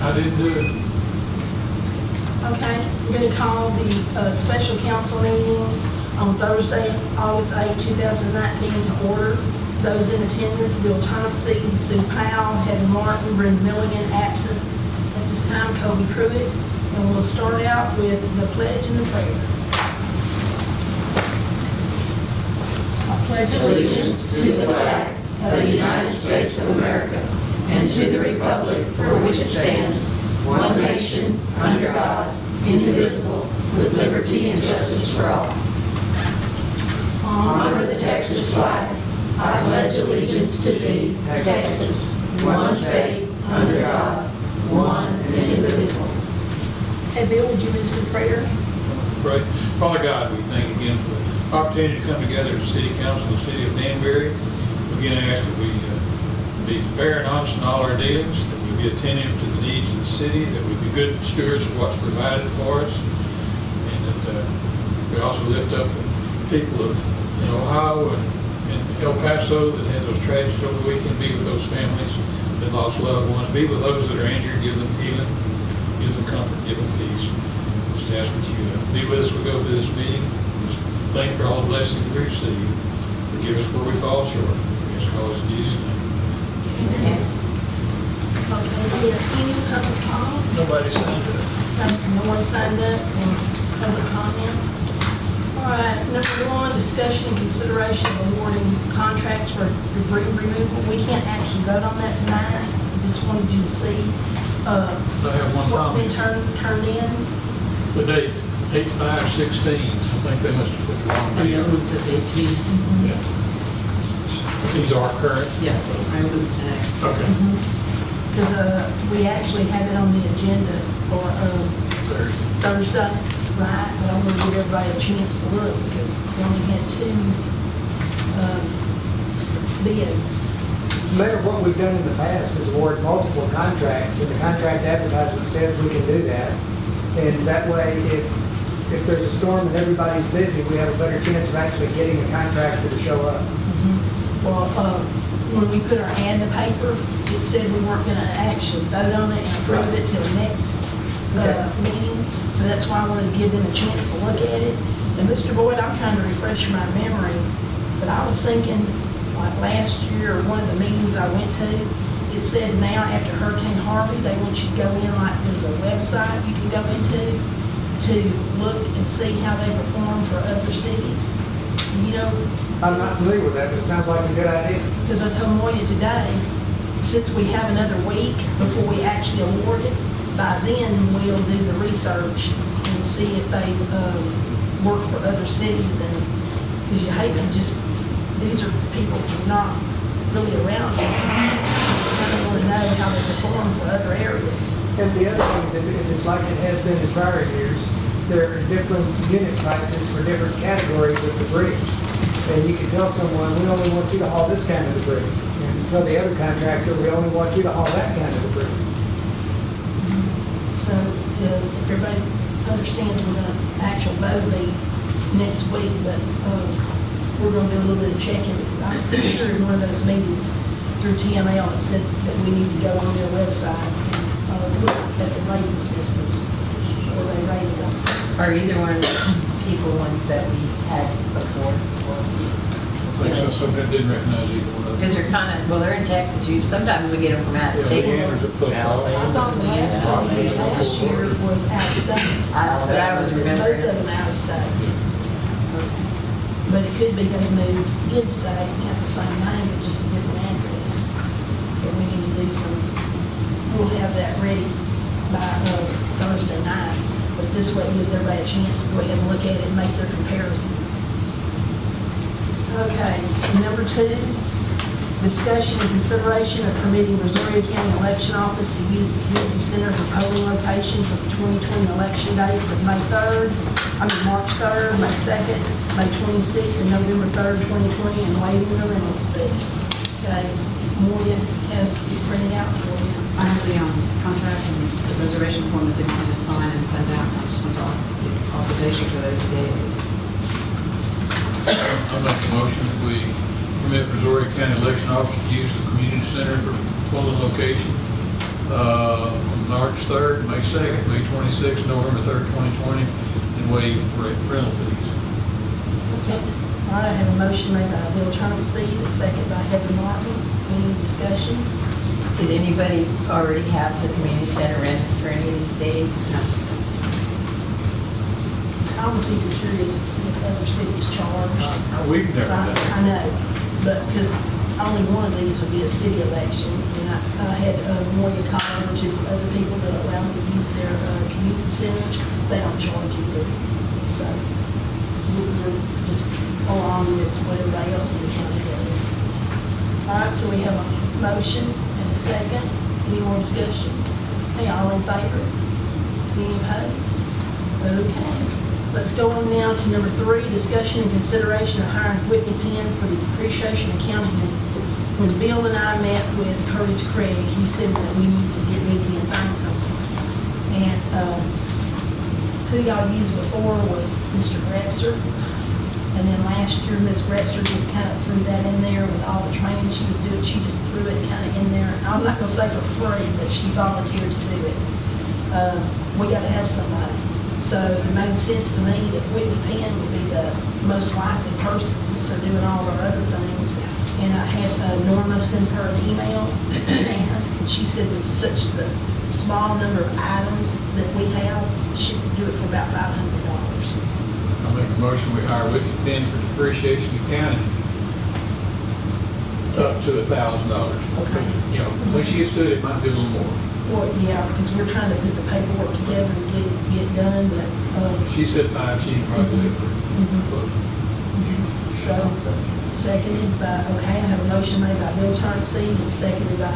I didn't do it. Okay, I'm going to call the special council meeting on Thursday, August 8, 2019 to order. Those in attendance: Bill Thompson, Sue Powell, Heather Martin, Brenda Milligan, absent at this time, Kobe Pruitt. And we'll start out with the pledge and the prayer. I pledge Allegiance to the flag of the United States of America and to the republic for which it stands, one nation, under God, indivisible, with liberty and justice for all. Honor the Texas flag. I pledge allegiance to thee, Texas, one state, under God, one and indivisible. Hey, Bill, would you lead us in prayer? Pray. Father God, we thank you again for the opportunity to come together as a city council in the city of Danbury. Again, I ask that we be fair and honest in all our dealings, that we be attentive to the needs of the city, that we be good stewards of what's provided for us, and that we also lift up the people of Ohio and El Paso that had those tragedies over the weekend. Be with those families that lost loved ones. Be with those that are injured. Give them healing, give them comfort, give them peace. Just ask that you be with us as we go through this meeting. Just thank you for all the blessings we receive. Forgive us where we fall short. We ask all this in Jesus' name. Amen. Okay, do we have any public comment? Nobody signed up. No one signed up for public comment. All right, number one, discussion and consideration of awarding contracts for debris removal. We can't actually vote on that tonight. I just wanted you to see I have one what's been comment. turned in. The date, 8/5/16. I think they must have put the wrong And the date. other one says 18. Yeah. These are current. Yes, I moved today. Okay. Because we actually have it on the agenda for Thursday, right? But I want to give everybody a chance to look because we only had two bids. Mayor, what we've done in the past is award multiple contracts, and the contract advertisement says we can do that. And that way, if there's a storm and everybody's busy, we have a better chance of actually getting a contractor to show up. Well, when we put our ad in the paper, it said we weren't going to actually vote on it and approve it till next meeting. So that's why I wanted to give them a chance to look at it. And Mr. Boyd, I'm trying to refresh my memory, but I was thinking, like last year, or one of the meetings I went to, it said now after Hurricane Harvey, they want you to go in, like there's a website you can go into to look and see how they perform for other cities. You know, I'm not familiar with that, but it sounds like a good idea. because I told Moya today, since we have another week before we actually award it, by then we'll do the research and see if they work for other cities. And because you hate to just, these are people from not really around here. You kind of want to know how they perform for other areas. And the other thing is, if it's like it has been in prior years, there are different unit prices for different categories of debris. And you can tell someone, we only want you to haul this kind of debris. And tell the other contractor, we only want you to haul that kind of debris. So if everybody understands, we're going to actually vote be next week, but we're going to do a little bit of checking. I'm pretty sure in one of those meetings through TML, it said that we need to go on their website and look at the rating systems where they rate them. Are either one of those people ones that we had before? I think so. Somebody didn't recognize either one of them. Because they're kind of, well, they're in Texas. Sometimes we get them from out of Yeah, state. Leander's a post office. I thought the last year was out of state. That's what I was Both remembering. of them out of state. But it could be they moved in-state and have the same name, but just a different address. But we need to do some, we'll have that ready by Thursday night. But this way it gives everybody a chance to go ahead and look at it and make their comparisons. Okay, number 2, discussion and consideration of permitting Missouri County Election Office to use the community center for polling location for the 2020 election dates of March 3rd, May 2nd, May 26th, and November 3rd, 2020, and waiving the rental fee. Okay, Moya has it printed out for you. I have the contract and the reservation form that they want me to sign and send out. I just want to get authorization for those days. I make a motion that we permit Missouri County Election Office to use the community center for polling location on March 3rd, May 2nd, May 26th, November 3rd, 2020, and waive rental fees. All right, I have a motion made by Bill Chauncey, a second by Heather Martin. Any discussion? Did anybody already have the community center in for any of these days? No. I was even curious to see if other cities charged. We've never So done it. I know, but because only one of these would be a city election, and I had Moya College, which is other people that allow me to use their community centers, they don't charge either. So we're just along with what everybody else in the county does. All right, so we have a motion and a second. Any more discussion? Hey, all in favor? Any opposed? Okay. Let's go on now to number 3, discussion and consideration of hiring Whitney Penn for the depreciation accounting needs. When Bill and I met with Curtis Craig, he said that we need to get busy and find someone. And who y'all used before was Mr. Grabser. And then last year, Ms. Grabser just kind of threw that in there with all the training she was doing. She just threw it kind of in there. I'm not going to say for free, but she volunteered to do it. We got to have somebody. So it made sense to me that Whitney Penn would be the most likely person since they're doing all of our other things. And I had Norma send her an email and ask, and she said that such the small number of items that we have, she could do it for about $500. I'll make a motion, we hire Whitney Penn for depreciation accounting up to $1,000. Okay. You know, when she gets to it, it might be a little more. Well, yeah, because we're trying to put the paperwork together and get it done, but, She said 5, she can probably do it for close. so, seconded by, okay, I have a motion made by Bill Chauncey and seconded by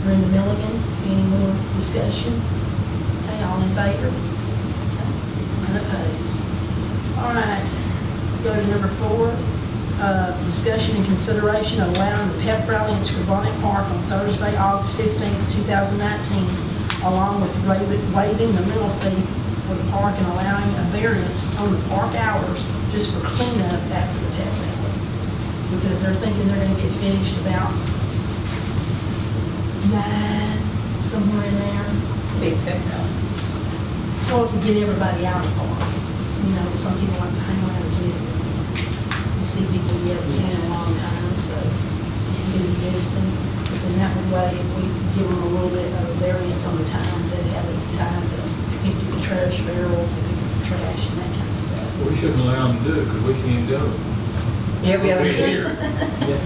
Brenda Milligan. Any more discussion? Okay, all in favor? Okay, none opposed. All right, go to number 4. Discussion and consideration of allowing the pep rally in Scribonic Park on Thursday, August 15th, 2019, along with waiving the rental fee for the park and allowing a variance on the park hours just for cleanup after the pep rally. Because they're thinking they're going to get finished about 9, somewhere in there. Big pep rally. Well, to get everybody out of the park. You know, some people like to hang around and visit. You see people you haven't seen in a long time, so you can visit them. And that way, if we give them a little bit of a variance on the time, they'd have time to empty the trash barrel, to pick up the trash and that kind of stuff. We shouldn't allow them to do it because we can't go. Yeah, we have. We're here.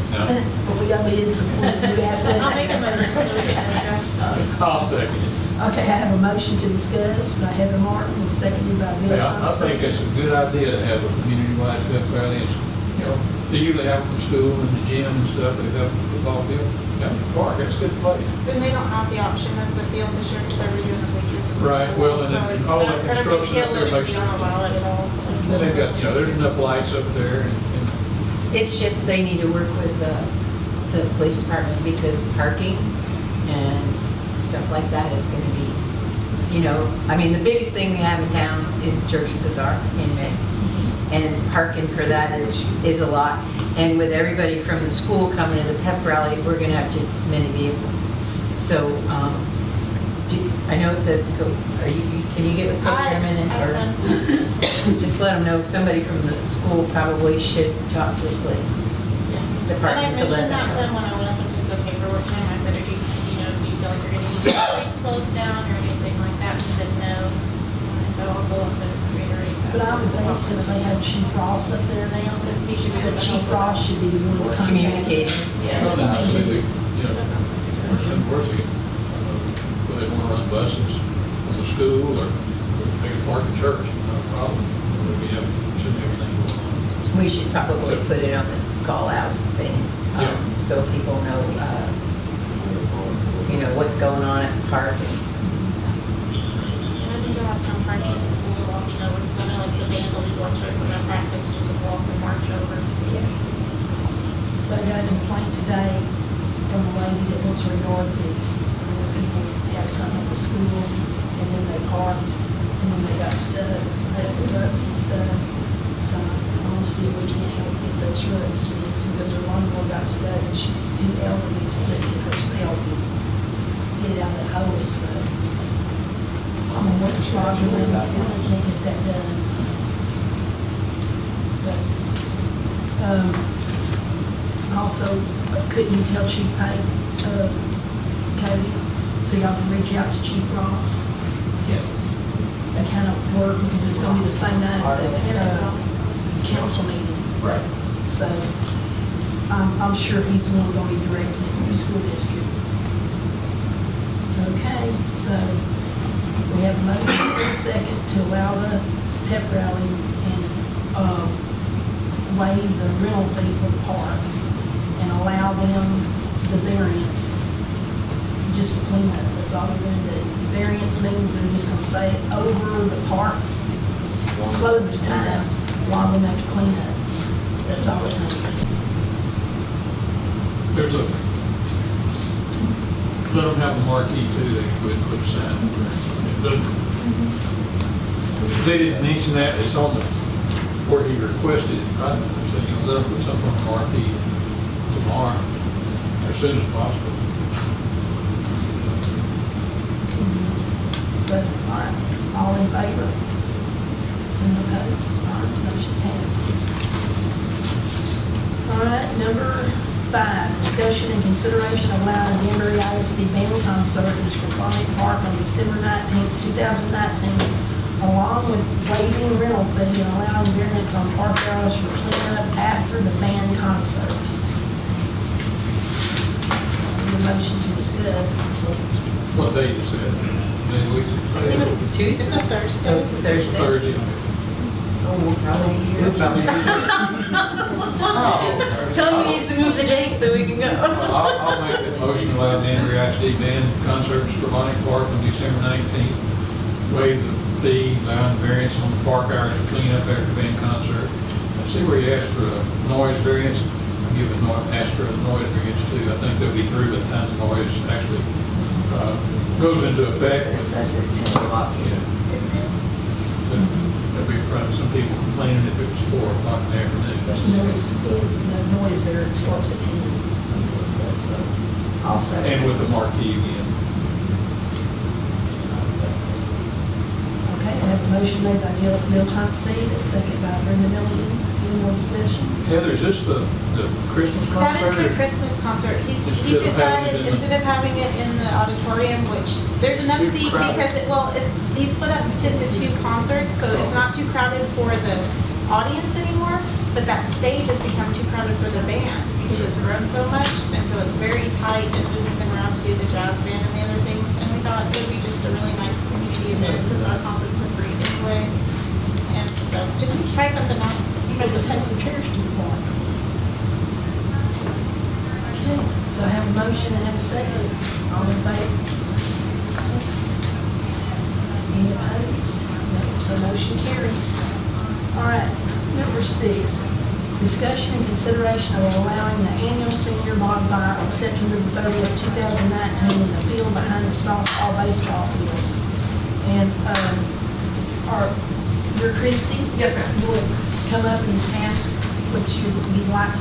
No. But we gotta be in support. We have to. I'll make a motion so we can discuss. I'll second it. Okay, I have a motion to discuss by Heather Martin, and seconded by Bill Hey, I Thompson. think it's a good idea to have a community-wide pep rally. It's, you know, they usually have them from school and the gym and stuff. They have the football field. Yeah, the park, it's a good place. Then they don't have the option of the field this year because they're redoing the bleachers. in the Right, school. well, and So then all that that could construction up kill there it if makes- you don't allow it at all. And then they've got, you know, there's enough lights up there and It's just they need to work with the police department because parking and stuff like that is going to be, you know, I mean, the biggest thing we have in town is the church bazaar in May. And parking for that is a lot. And with everybody from the school coming to the pep rally, we're going to have just as many vehicles. So, I know it says, can you get with co-chairman or just let them know somebody from the school probably should talk to the police And I department to let mentioned that them to him know. when I went up and did the paperwork to him. I said, do you feel like you're going to need your streets closed down or anything like that? He said, no. And so I'll go up and reiterate that. But I would think since they have Chief Ross up there now, That he should be that able to Chief help with Ross that. should be the one to contact. Communicating. Yeah. well, then I think they, you know, That sounds like a good idea. of course, whether they want to run buses from the school or they can park in church, not a problem. We have, shouldn't have anything going on. We should probably put it on the call out thing, Yeah. so people know, you know, what's going on at the park and stuff. And I think you'll have some parking in the school walking over, because I know like the band will be going straight from their practice, just a walk and march over, so. Yeah. But I got a complaint today from a lady that wants her yard fixed. Where people have something at the school and then they parked and then they got stuck, left the ruts and stuff. So I want to see if we can't help get those ruts fixed because her lawnmower got stuck and she's too elderly to lift it herself and get it out of that hole. So Roger Williams, if we can't get that done. But, also, couldn't you tell Chief Payne, Cody, so y'all can reach out to Chief Ross? Yes. That kind of work, because it's gonna be the same night that, council meeting. Right. So, I'm sure he's the one gonna be directing it from the school district. Okay, so, we have a motion and a second to allow the pep rally and, waive the rental fee for the park and allow them the variance, just to clean up, that's all they're gonna do. Variance means they're just gonna stay over the park, close the time, long enough to clean up. That's all it means. There's a, let them have the marquee too, they could put a sign up there. They didn't mention that, it's on the, where he requested it, right? So, you know, let them put something on the marquee tomorrow, as soon as possible. So, all right, all in favor? Any opposed? All right, motion passes. All right, number 5, discussion and consideration of allowing Danbury DISD band concert at Scriponic Park on December 19th, 2019, along with waiving rental fee and allowing variance on park hours for cleanup after the band concert. Need a motion to discuss. What date is that? Day, week? It's a Tuesday. It's a Thursday. Oh, it's a Thursday. Thursday. We'll probably. Oh. Tell him he needs to move the date so we can go. I'll make that motion to allow Danbury ISD band concert at Scriponic Park on December 19th. Waive the fee, allowing variance on park hours to clean up after band concert. I see where you asked for a noise variance. I'll give ask for a noise variance too. I think they'll be through by the time the noise actually goes into effect. That's at 10 o'clock. Yeah. There'll be probably some people complaining if it was 4 o'clock in the afternoon. The noise variance starts at 10. That's what it said, so I'll say. And with the marquee again. Okay, I have a motion made by Bill Thompson, a second by Brenda Milligan. Any more discussion? Heather, is this the Christmas concert? That is the or- Christmas concert. He Instead of having it decided, in the- instead of having it in the auditorium, which, there's enough Too seat crowded. because he's split up into 2 concerts, so it's not too crowded for the audience anymore, but that stage has become too crowded for the band because it's grown so much, and so it's very tight and moving them around to do the jazz band and the other things, and we thought it would be just a really nice community event since our concerts are free anyway. And so, just try something out. You guys Because will they take the chairs to the park. Okay, so I have a motion and have a second. All in favor? Any opposed? No, so motion carries. All right, number 6, discussion and consideration of allowing the annual senior bonfire on September 30th, 2019 in the field behind the softball baseball fields. And, you're Christie? Yes, ma'am. You would come up and ask what you'd like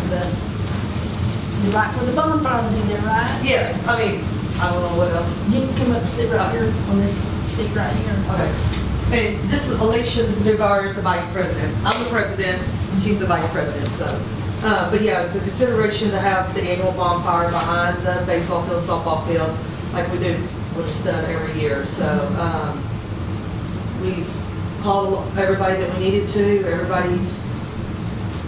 for the bonfire to be there, right? Yes, I mean, I don't know what else. You can come up and sit right here on this seat right here. Okay. And this is Alicia Newgar is the vice president. I'm the president, she's the vice president, so. But yeah, the consideration to have the annual bonfire behind the baseball field, softball field, like we do when it's done every year. So, we've called everybody that we needed to. Everybody's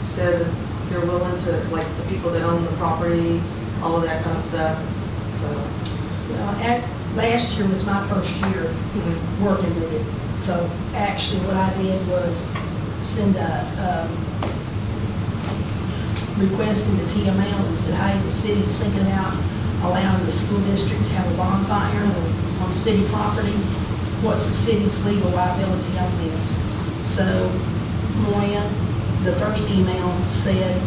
said that they're willing to, like the people that own the property, all of that kind of stuff, so. Well, last year was my first year working with it. So actually what I did was send a request to the TML and said, hey, the city's thinking about allowing the school district to have a bonfire on city property. What's the city's legal liability on this? So Moya, the first email said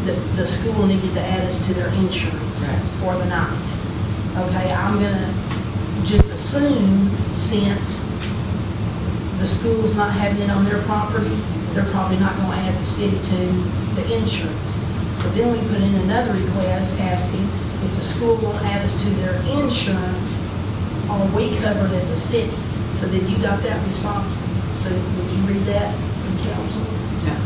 that the school needed to add us to their insurance for the night. Okay, I'm gonna just assume since the school's not having it on their property, they're probably not gonna add the city to the insurance. So then we put in another request asking if the school won't add us to their insurance, are we covered as a city? So then you got that response. So would you read that from council? Yeah.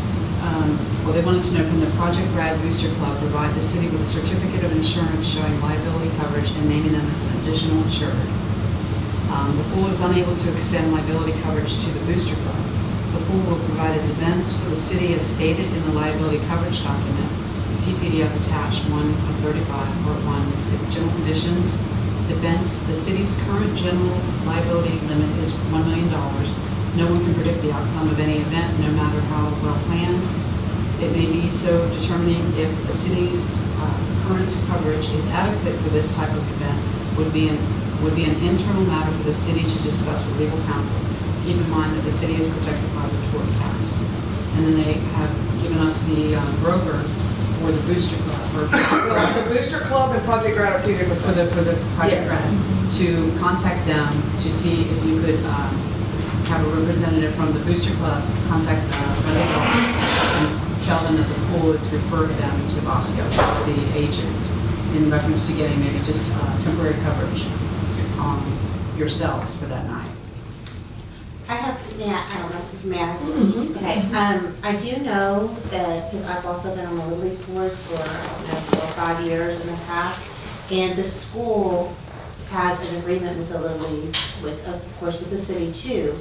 Well, they wanted to know, can the Project Grad Booster Club provide the city with a certificate of insurance showing liability coverage and naming them as an additional insured? The pool is unable to extend liability coverage to the Booster Club. The pool will provide a defense for the city as stated in the liability coverage document, CPDF attached 1 of 35, Part 1, general conditions. Defense, the city's current general liability limit is $1 million. No one can predict the outcome of any event, no matter how well planned. It may be so determining if the city's current coverage is adequate for this type of event would be an internal matter for the city to discuss with legal counsel. Keep in mind that the city is protected by the tort tax. And then they have given us the broker for the Booster Club, or Well, the Booster Club and Project Grad are two different for things. the Project Yes. Grad, to contact them to see if you could have a representative from the Booster Club contact the Red Cross and tell them that the pool has referred them to Bosco, which is the agent, in reference to getting maybe just temporary coverage on yourselves for that night. I have, I don't know, may I speak? Okay, I do know that, because I've also been on the Little League board for, I don't know, 4 or 5 years in the past, and the school has an agreement with the Little League, with, of course, with the city too,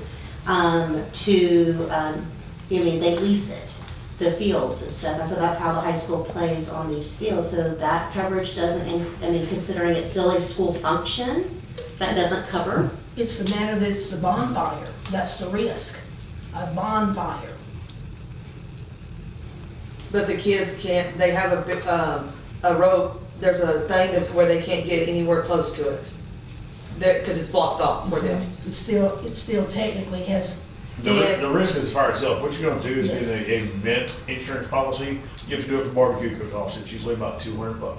they lease it, the fields and stuff, and so that's how the high school plays on these fields, so that coverage doesn't, considering it's still a school function, that doesn't cover. It's the matter that it's the bonfire. That's the risk, a bonfire. But the kids can't, they have a rope, there's a thing where they can't get anywhere close to it. Because it's blocked off for them. It still technically has, The risk is the fire itself. What you're gonna do is Yes. get an event insurance policy. You have to do it for barbecue cook-offs. It's usually about $200.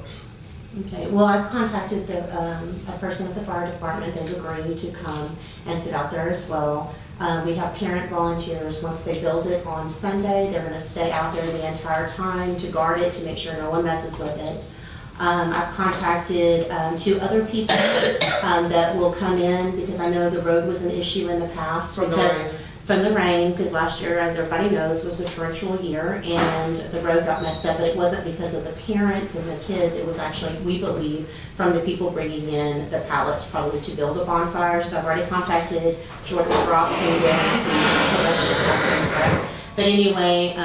Okay, well, I've contacted a person at the fire department, they've agreed to come and sit out there as well. We have parent volunteers, once they build it on Sunday, they're gonna stay out there the entire time to guard it, to make sure no one messes with it. I've contacted 2 other people that will come in, because I know the road was an issue in the past. From the because- rain. From the rain, because last year, as everybody knows, was a torrential year, and the road got messed up, but it wasn't because of the parents and the kids, it was actually, we believe, from the people bringing in the pallets probably to build a bonfire. So I've already contacted Jordan Brock, who is the residence council, correct? But anyway,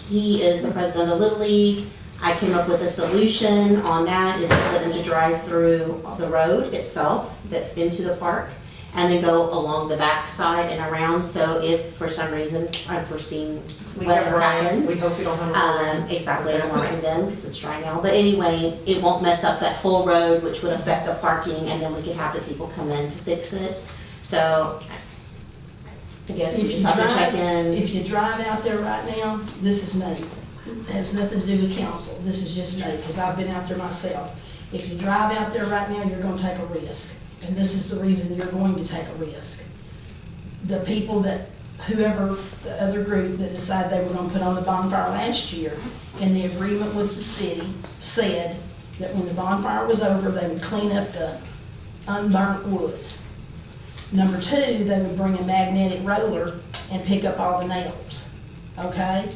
he is the president of the Little League. I came up with a solution on that, is for them to drive through the road itself that's into the park, and then go along the back side and around, so if for some reason unforeseen We have weather rain, happens. we hope you don't have more rain. Exactly, I don't want rain then, because it's dry now, but anyway, it won't mess up that whole road, which would affect the parking, and then we could have the people come in to fix it. So, I guess we just have to check in. if you drive out there right now, this is me. It has nothing to do with council. This is just me, because I've been out there myself. If you drive out there right now, you're gonna take a risk. And this is the reason you're going to take a risk. The people that, whoever, the other group that decided they were gonna put on the bonfire last year, in the agreement with the city, said that when the bonfire was over, they would clean up the unburnt wood. Number 2, they would bring a magnetic roller and pick up all the nails, okay?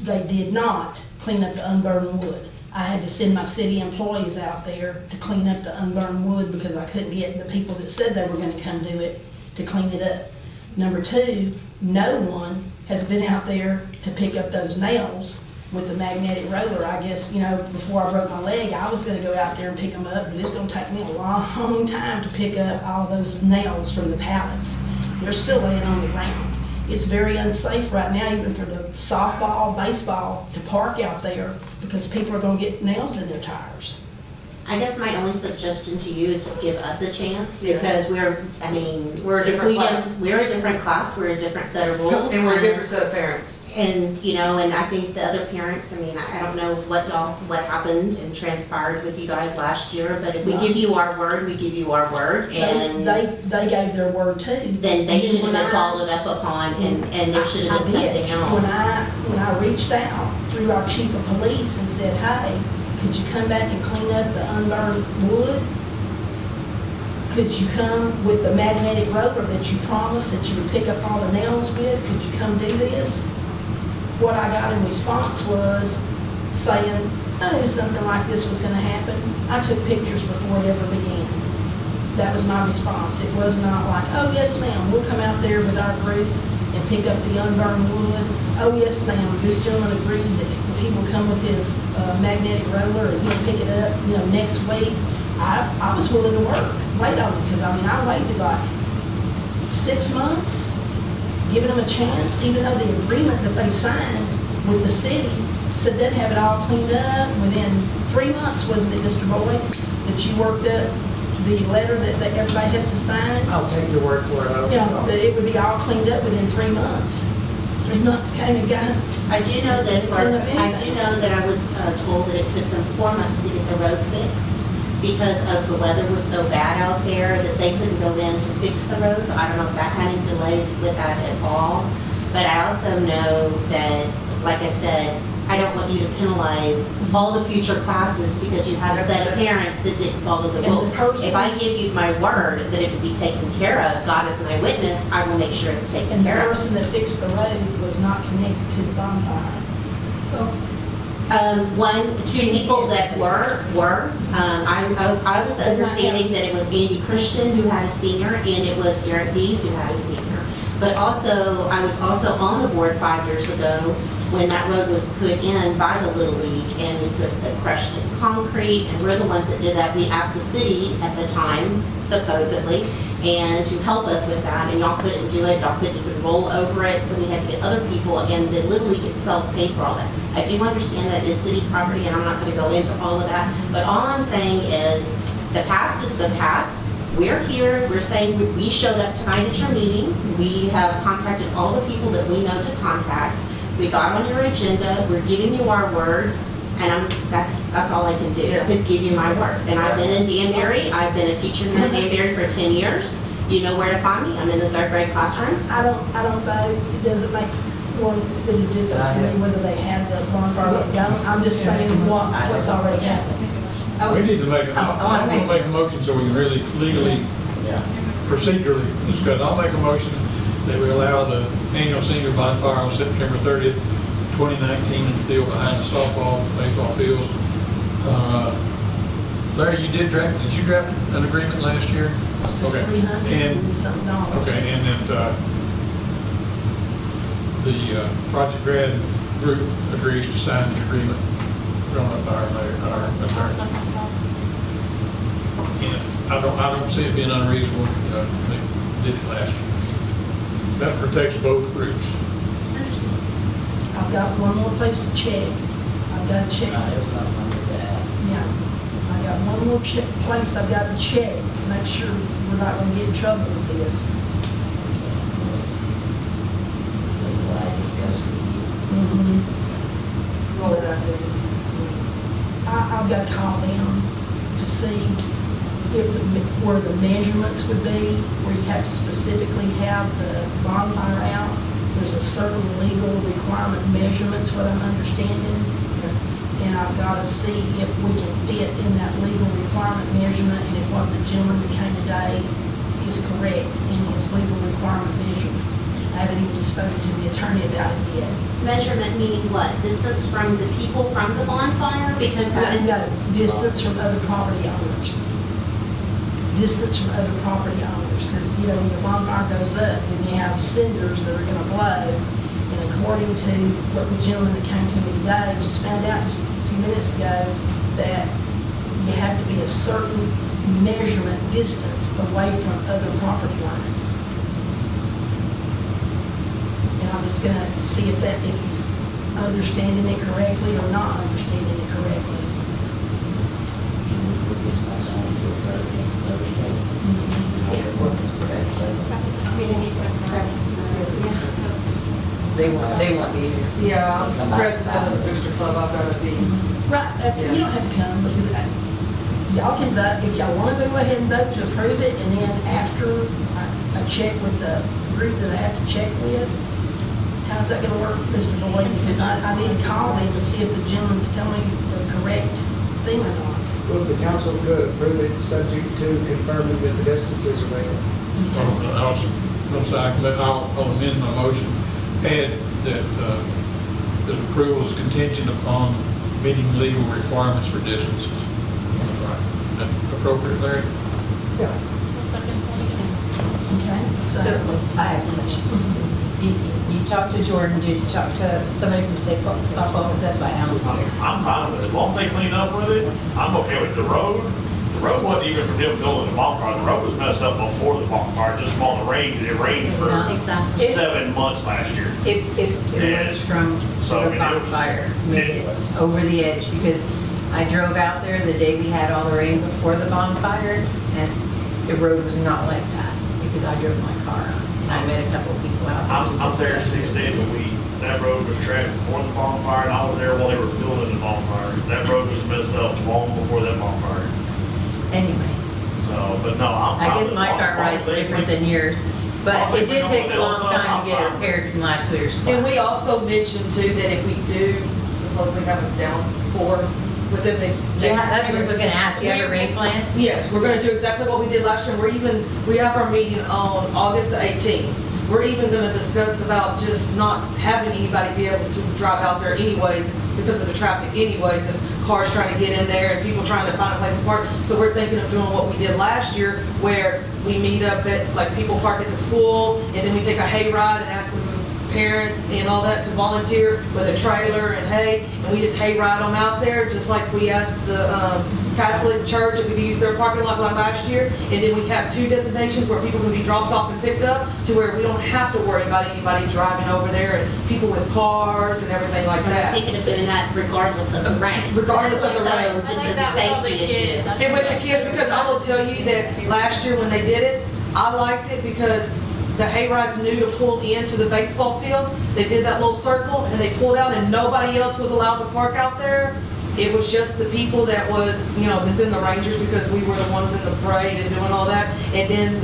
They did not clean up the unburned wood. I had to send my city employees out there to clean up the unburned wood because I couldn't get the people that said they were gonna come do it to clean it up. Number 2, no one has been out there to pick up those nails with the magnetic roller. I guess, before I broke my leg, I was gonna go out there and pick them up, but it's gonna take me a long time to pick up all those nails from the pallets. They're still laying on the ground. It's very unsafe right now, even for the softball, baseball, to park out there because people are gonna get nails in their tires. I guess my only suggestion to you is to give us a chance, Yes. because we're We're a different class. We're a different class, we're a different set of rules. And we're a different set of parents. And, and I think the other parents, I don't know what happened and transpired with you guys last year, but if we give you our word, we give you our word, and They gave their word too. then they And should have when been I- followed up upon, and there should have been I did. something else. When I reached out through our chief of police and said, hey, could you come back and clean up the unburned wood? could you come with the magnetic roller that you promised that you would pick up all the nails with? Could you come do this? What I got in response was saying, I knew something like this was gonna happen. I took pictures before it ever began. That was my response. It was not like, oh, yes, ma'am, we'll come out there with our group and pick up the unburned wood. Oh, yes, ma'am, this gentleman agreed that he will come with his magnetic roller and he'll pick it up, next week. I was willing to wait on it, because I waited like 6 months, giving them a chance, even though the agreement that they signed with the city said they'd have it all cleaned up within 3 months, wasn't it, Mr. Boyd, that you worked up the letter that everybody has to sign? I'll take your word for it. I don't know. That it would be all cleaned up within 3 months. 3 months came and got it. I do know that I was told that it took them 4 months to get the road fixed because of the weather was so bad out there that they couldn't go in to fix the road. So I don't know if that had any delays with that at all. But I also know that, like I said, I don't want you to penalize all the future classes because you had a set of parents that didn't follow the And the rules. person- If I give you my word that it would be taken care of, God is my witness, I will make sure it's taken And the care of. person that fixed the road was not connected to the bonfire. Two people that were. I was understanding that it was Andy Christian who had a senior, and it was Derek Dees who had a senior. But also, I was also on the board 5 years ago when that road was put in by the Little League, and we put the crushed in concrete, and we're the ones that did that. We asked the city at the time, supposedly, and to help us with that, and y'all couldn't do it, y'all couldn't even roll over it, so we had to get other people, and the Little League itself paid for all that. I do understand that it is city property, and I'm not gonna go into all of that, but all I'm saying is, the past is the past. We're here, we're saying we showed up tonight at your meeting, we have contacted all the people that we know to contact, we got on your agenda, we're giving you our word, and that's all I can do, is give you my word. And I've been in Danbury, I've been a teacher in Danbury for 10 years. You know where to find me, I'm in the 3rd grade classroom. I don't vote. It doesn't make one bit of difference to me whether they have the bonfire or they don't. I'm just saying what's already happened. We need to make, I wanna I'm gonna make a motion so we can really legally, procedurally discuss. I'll make a motion that we allow the annual senior bonfire on September 30th, 2019 in the field behind the softball, baseball fields. Larry, did you draft an agreement last year? It's just Okay. $300 And- and something dollars. Okay, and then, the Project Grad group agrees to sign the agreement drawn up by our attorney. And I don't see it being unreasonable, they did it last year. That protects both groups. I've got one more place to check. I've got to check. I have something I need to ask. Yeah. I got one more place I've got to check to make sure we're not going to get in trouble with this. What I discussed with you. Roll it up, David. I've got to call them to see where the measurements would be, where you have to specifically have the bonfire out. There's a certain legal requirement measurements, what I'm understanding. And I've got to see if we can fit in that legal requirement measurement and if what the gentleman that came today is correct in his legal requirement measurement. I haven't even spoken to the attorney about it yet. Measurement meaning what? Distance from the people from the bonfire? Because that I've is, got distance from other property owners. Distance from other property owners, because, when the bonfire goes up, then you have cinders that are gonna blow. And according to what the gentleman that came to me today just found out just a few minutes ago, that you have to be a certain measurement distance away from other property lines. And I'm just gonna see if he's understanding it correctly or not understanding it correctly. With this much on for Thursdays. That's the community, They want me here. Yeah, I'm president of the Booster Club, I've got to be. Right, you don't have to come, because y'all can vote, if y'all want to go ahead and vote to approve it, and then after I check with the group that I have to check with, how's that gonna work, Mr. Boyd? Because I need to call them to see if the gentleman's telling me the correct thing or not. Well, the council could approve it subject to confirming that the distances are met. I was going to say, I'll amend my motion, add that the approval is contingent upon meeting legal requirements for distances. Right. Is that appropriate, Larry? Yeah. The second one. Okay. So, I have a question. You talked to Jordan, did you talk to somebody from softball, because that's why Alan's here? I'm fine with it, as long as they clean up with it, I'm okay with it. The road wasn't even from them building the bonfire, the road was messed up before the bonfire, just from all the rain, it rained for No. Exactly. 7 months last year. It was from So, I the mean, it was- bonfire, made it it was- over the edge, because I drove out there the day we had all the rain before the bonfire, and the road was not like that, because I drove my car out, and I met a couple of people out there. I'm there 6 days a week. That road was trashed before the bonfire, and I was there while they were building the bonfire. That road was messed up long before that bonfire. Anyway, So, but no, I guess my car ride's different than yours, but it did take a long time to get it repaired from last year's class. And we also mentioned too, that if we do supposedly have a downpour within these. I was gonna ask, you have a rain plan? Yes, we're gonna do exactly what we did last year. We have our meeting on August the 18th. We're even gonna discuss about just not having anybody be able to drive out there anyways because of the traffic anyways, and cars trying to get in there and people trying to find a place to park. So we're thinking of doing what we did last year, where we meet up at, like, people park at the school, and then we take a hayride and ask some parents and all that to volunteer with a trailer and hay, and we just hayride them out there, just like we asked the Catholic Church if we could use their parking lot like last year. And then we have 2 designations where people can be dropped off and picked up, to where we don't have to worry about anybody driving over there and people with cars and everything like I'm that. thinking of doing that regardless of the rain. Regardless of the So, rain. just I like as that a with all the safety kids. issue. And with the kids, because I will tell you that last year when they did it, I liked it because the hayrides knew to pull into the baseball fields. They did that little circle and they pulled out, and nobody else was allowed to park out there. It was just the people that was, that's in the Rangers, because we were the ones in the parade and doing all that. And then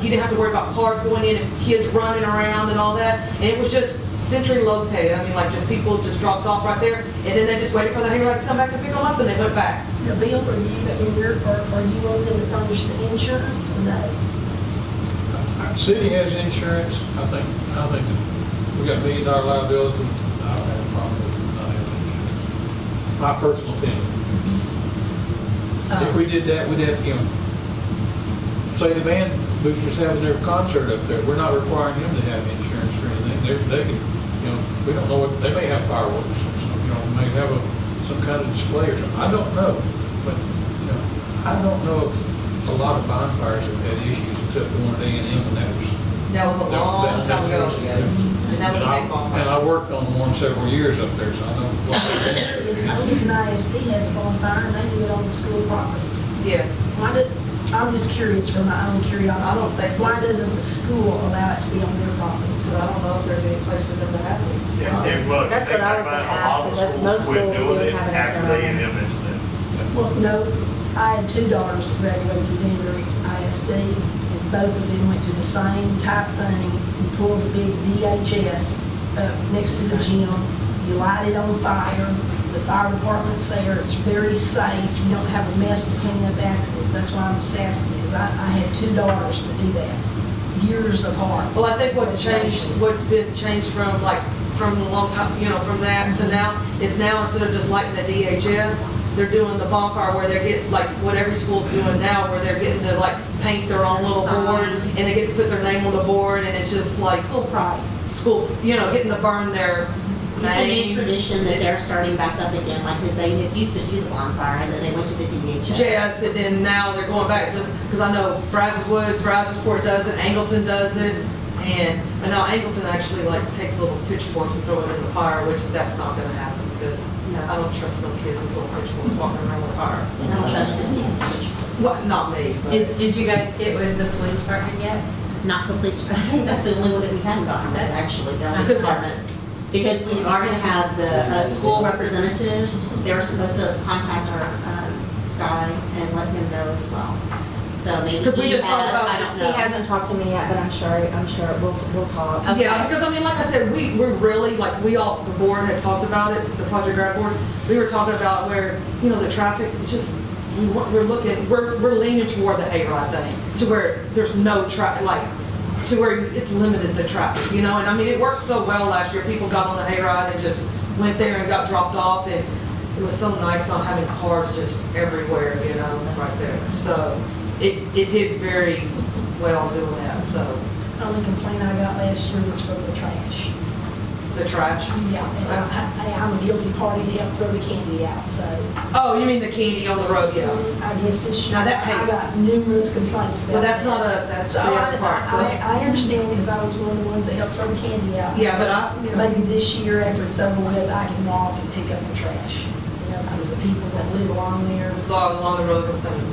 you didn't have to worry about cars going in and kids running around and all that. And it was just centrally located. I mean, like, just people just dropped off right there, and then they just waited for the hayride to come back and pick them up, and they went back. Now, Bill, are you wanting them to furnish the insurance or no? Our city has insurance. I think that we got $1 million liability. I don't have a problem with not having insurance. My personal opinion. If we did that, we'd have, say the band boosters having their concert up there, we're not requiring them to have insurance or anything. They can, we don't know what, they may have fireworks, may have some kind of display or something. I don't know, but, I don't know if a lot of bonfires have had issues except the one at A&M, and that was. That was a long time ago. Yeah. And that was a big And bonfire. I worked on one several years up there, so I know what they're doing. Holcomb ISD has a bonfire and they do it on the school property. Yes. I'm just curious for my own curiosity. I don't think- Why doesn't the school allow it to be on their property? But I don't know if there's any place for them to have it. That's what I was gonna ask, is that's most schools do have it after after the A&M incident. Well, no, I had 2 daughters that graduated from Danbury ISD, and both of them went through the same type thing. You pull the big DHS up next to the gym, you light it on fire, the fire department's there, it's very safe, you don't have a mess to clean up afterwards. That's why I'm just asking, because I had 2 daughters to do that, years apart. Well, I think what's been changed from a long time, from that to now, is now instead of just lighting the DHS, they're doing the bonfire where they're getting, like what every school's doing now, where they're getting to paint their own little board, and they get to put their name on the board, and it's just like School pride. getting to burn their It's a new name. tradition that they're starting back up again, like, because they used to do the bonfire, and then they went to the DHS. Yes, and then now they're going back, just because I know Brazosport does it, Angleton does it, and now Angleton actually takes little pitchforks and throw it in the fire, which that's not gonna happen, because I don't trust no kids with little pitchforks walking around with fire. And I don't trust Christine. What, not me. but- Did you guys get with the police department yet? Not the police, I think that's the only one that we haven't gotten with, actually, the only department. Because we are gonna have the school representative, they're supposed to contact our guy and let him know as well. So maybe Because we he just thought has, about- I don't He know. hasn't talked to me yet, but I'm sure we'll talk. Okay. Yeah, because like I said, we're really, the board had talked about it, the Project Grad Board, we were talking about where, the traffic is just, we're leaning toward the hayride thing, to where there's no to where it's limited the traffic, you know? And I mean, it worked so well last year. People got on the hayride and just went there and got dropped off, and it was so nice not having cars just everywhere, you know, right there. So it did very well doing that, so. The only complaint I got last year was from the trash. The trash. Yeah, and I'm a guilty party to help throw the candy out, so. Oh, you mean the candy on the road, yeah. I guess this year, Now that I got numerous complaints about Well, that's that. not us, that's So the other part, so. I understand, because I was one of the ones that helped throw the candy out. Yeah, but Maybe this year, after it's over with, I can walk and pick up the trash, you know, because the people that live along there. Along the road or something.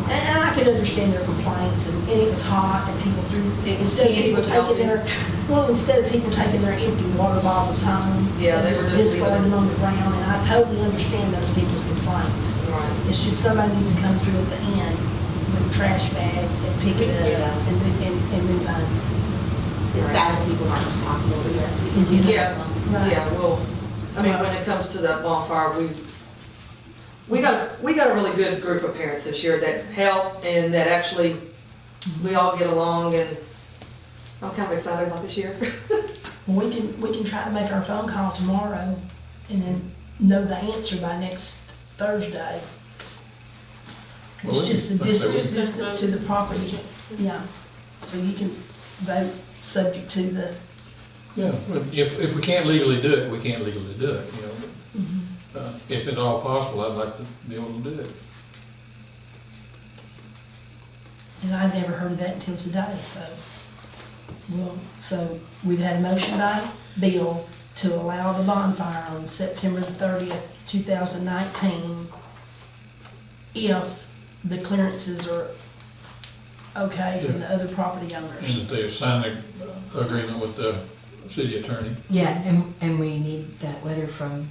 And I could understand their complaints, and it was hot, and people threw, instead of Candy people was taking melting. instead of people taking their empty water bottles home. Yeah, they were just discarding leaving them on the ground, and I totally understand those people's complaints. Right. It's just somebody needs to come through at the end with trash bags and pick it Yeah. up and move on. It's sad that people aren't responsible, but yes, we can do that. Yeah. Right. Yeah, well, I mean, when it comes to that bonfire, we got a really good group of parents this year that help and that actually, we all get along, and I'm kind of excited about this year. Well, we can try to make our phone call tomorrow and then know the answer by next Thursday. It's Well, just the let's say we- distance to the property, yeah. So you can vote subject to the, Yeah, but if we can't legally do it, we can't legally do it, you know. If at all possible, I'd like to be able to do it. and I'd never heard of that until today, so. Well, so we've had a motion by Bill to allow the bonfire on September the 30th, 2019, if the clearances are okay from the other property owners. And that they sign the agreement with the city attorney. Yeah, and we need that letter from,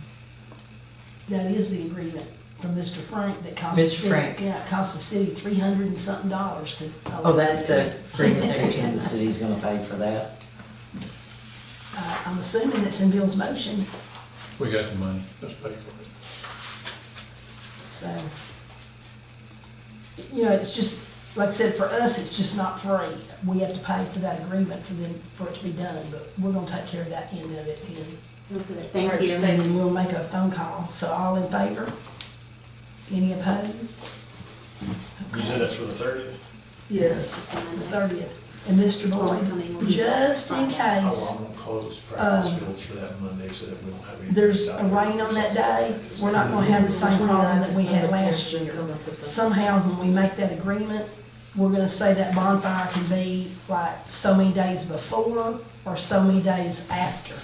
That is the agreement from Mr. Frank that cost the Mr. city. Frank. Yeah, it cost the city $300 and something to. oh, that's the agreement. And the city's gonna pay for that? I'm assuming that's in Bill's motion, We got the money, let's pay for it. so. You know, it's just, like I said, for us, it's just not free. We have to pay for that agreement for it to be done, but we're gonna take care of that end of it then. Okay, thank you. And then we'll make a phone call. So all in favor? Any opposed? You said that's for the 30th? Yes. The 30th. And Mr. Boyd, just in case, I'm gonna close practice fields for that Monday so that we don't have any. there's a rain on that day, we're not gonna have the same problem that we had last year. Somehow, when we make that agreement, we're gonna say that bonfire can be like so many days before or so many days after.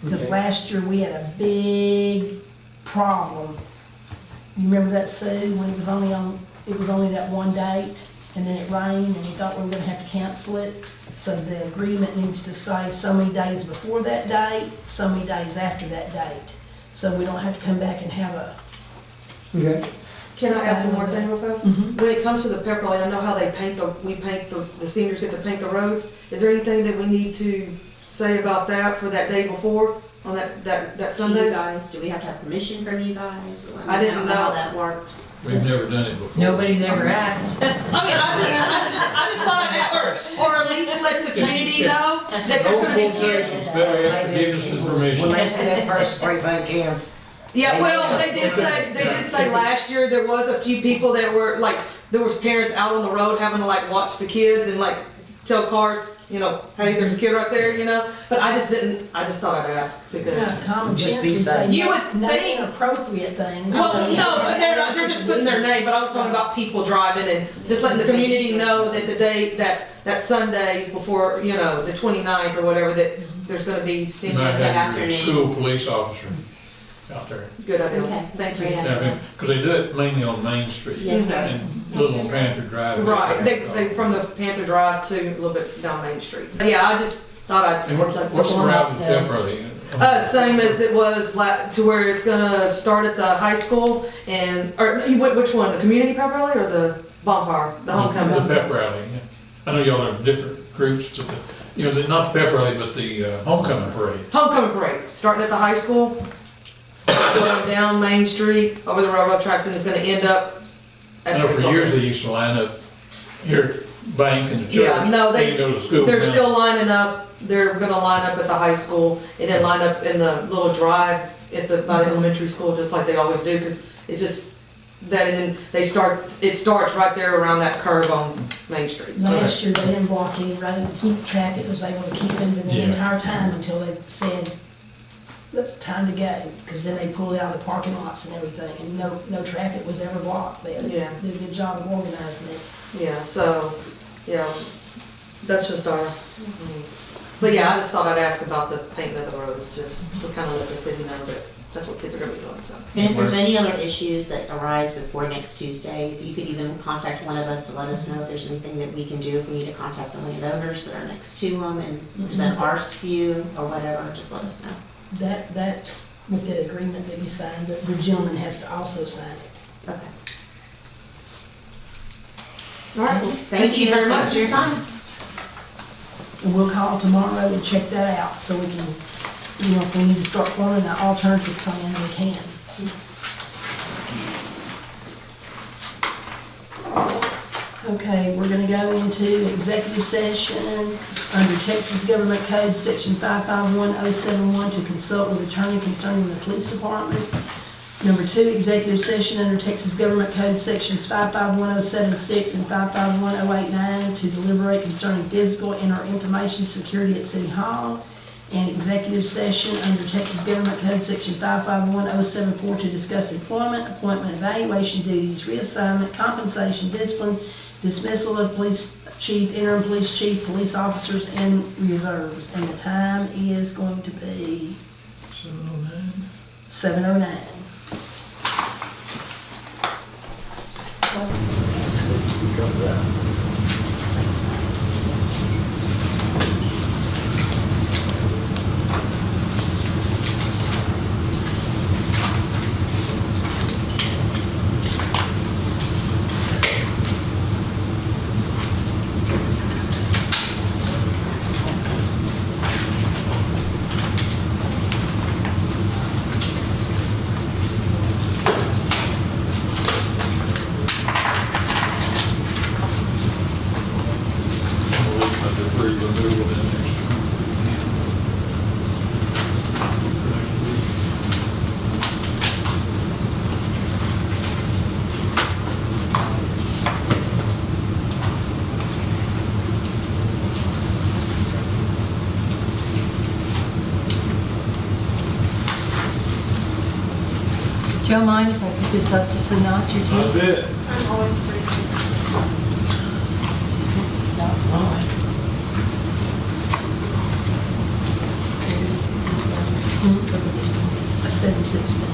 Because Okay. last year, we had a big problem. You remember that, Sue, when it was only that one date, and then it rained, and we thought we were gonna have to cancel it? So the agreement needs to say so many days before that date, so many days after that date. So we don't have to come back and have a. Okay. Can I ask one more thing real fast? Mhm. When it comes to the pep rally, I know how they paint the seniors get to paint the roads. Is there anything that we need to say about that for that day before, on that To you Sunday? guys, do we have to have permission from you guys? I didn't don't how know. that works. We've never done it before. Nobody's ever asked. I mean, I just thought I'd or at least let the community know that there's gonna be kids. It's better ask forgiveness than permission. When they say that first spray paint can, Yeah, well, they did say last year there was a few people that were like, there was parents out on the road having to like watch the kids and like tell cars, you know, hey, there's a kid right there, you know? But I just thought I'd ask because. Yeah, common Just sense be would say safe. You would no think- inappropriate things. Well, no, but they're just putting their name, but I was talking about people driving and just letting the community know that the day, that Sunday before, you know, the 29th or whatever, that there's gonna be You senior. might Good have your afternoon. school police officer out there. Good idea. Okay, Thank you. great idea. Yeah, because they do it mainly on Main Street. Yes, sir. And Little Panther Drive. Right, they, from the Panther Drive to a little bit down Main Street. So, yeah, I just thought I'd. And what's the route with pep rally? Same as it was to where it's gonna start at the high school and, or which one, the community pep rally or the bonfire, the The homecoming? pep rally, yeah. I know y'all are different groups, but not the pep rally, but the homecoming parade. Homecoming parade, starting at the high school, going down Main Street, over the railroad tracks, and it's gonna end up I know for years they used to line up here at bank and the church. Yeah, no, Then go to school. they're Now, still lining up, they're gonna line up at the high school, and then line up in the little drive by the elementary school, just like they always do, because it's just that, and then it starts right there around that curve on Main Street. So- Last year, they didn't block any roads, traffic was able to keep moving the Yeah. entire time until they said, look, time to go, because then they pulled out the parking lots and everything, and no traffic was ever blocked. They Yeah. did a good job of organizing it. Yeah, so, yeah, that's just our, but yeah, I just thought I'd ask about the painting of the roads, just to kind of let the city know that that's what kids are gonna be doing, so. And if there's any other issues that arise before next Tuesday, if you could even contact one of us to let us know if there's anything that we can do, if we need to contact the landowners that are next to them and present our SKU or whatever, just let us know. That's with the agreement that you signed, that the gentleman has to also sign it. Okay. All right, well, thank you very much for your time. And we'll call tomorrow and check that out, so we can, if we need to start forming an alternative plan, we can. Okay, we're gonna go into executive session under Texas Government Code, Section 551071, to consult with attorney concerning the police department. Number 2, executive session under Texas Government Code, Sections 551076 and 551089, to deliberate concerning physical and/or information security at City Hall. And executive session under Texas Government Code, Section 551074, to discuss employment, appointment, evaluation duties, reassignment, compensation, discipline, dismissal of police chief, interim police chief, police officers, and reserves. And the time is going to be 709. 7:09. Comes out. Debris removal in there. Do you mind if I put this up just a notch or I two? bet. I'm always pretty serious. Just get the stop line. 7:16.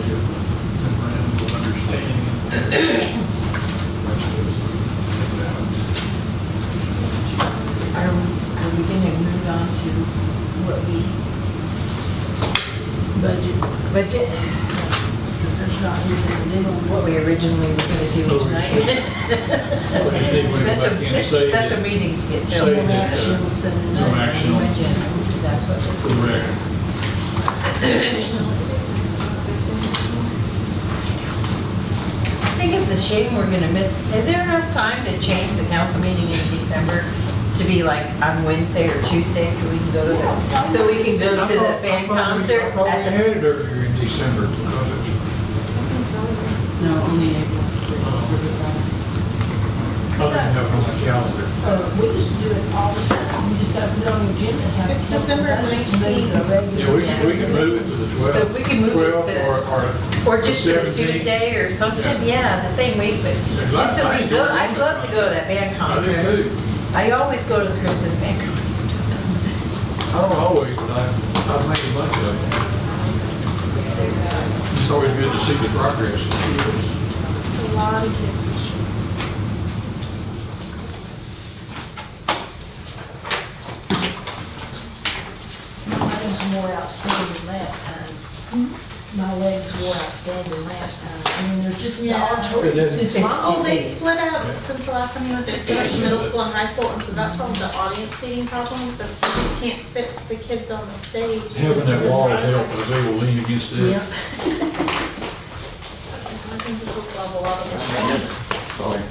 Memorandum of understanding. Are we gonna move on to what we budget? Because there's not anything to do on What we originally were gonna do tonight? We just need to go back in and say Special that- meetings get say filled. no that, action, we'll send it no to- action on- Because that's what for we're. the record. I think it's a shame we're gonna miss. Is there enough time to change the council meeting in December to be like on Wednesday or Tuesday so we can go to the band concert I thought we at the. had it earlier in December because it's, No, only April. I didn't have it on my calendar. We used to do it all the time, we just got to put it on the agenda. and have It's it December to make the 19th. regular- Yeah, we can move it to the 12th. So if we can move it 12th to- Or just to the 17th. Tuesday or something, Yeah. yeah, the same week, but just so we can go, I'd love to go to that band I do concert. too. I always go to the Christmas band concert. I don't always, but I make a bunch of them. It's always good to see the progress. It's a lot of kids this year. I have some more outstanding than last time. my legs were outstanding last time. I mean, there's just, the auditorium's too It's small. Oh, they split up, since the last time you went, they split up the middle school and high school, and so that solved the audience seating problem, but we just can't fit the kids on the stage. Having that wall to help, I was able to lean against it. Yeah. I think this will solve a lot of them. Sorry.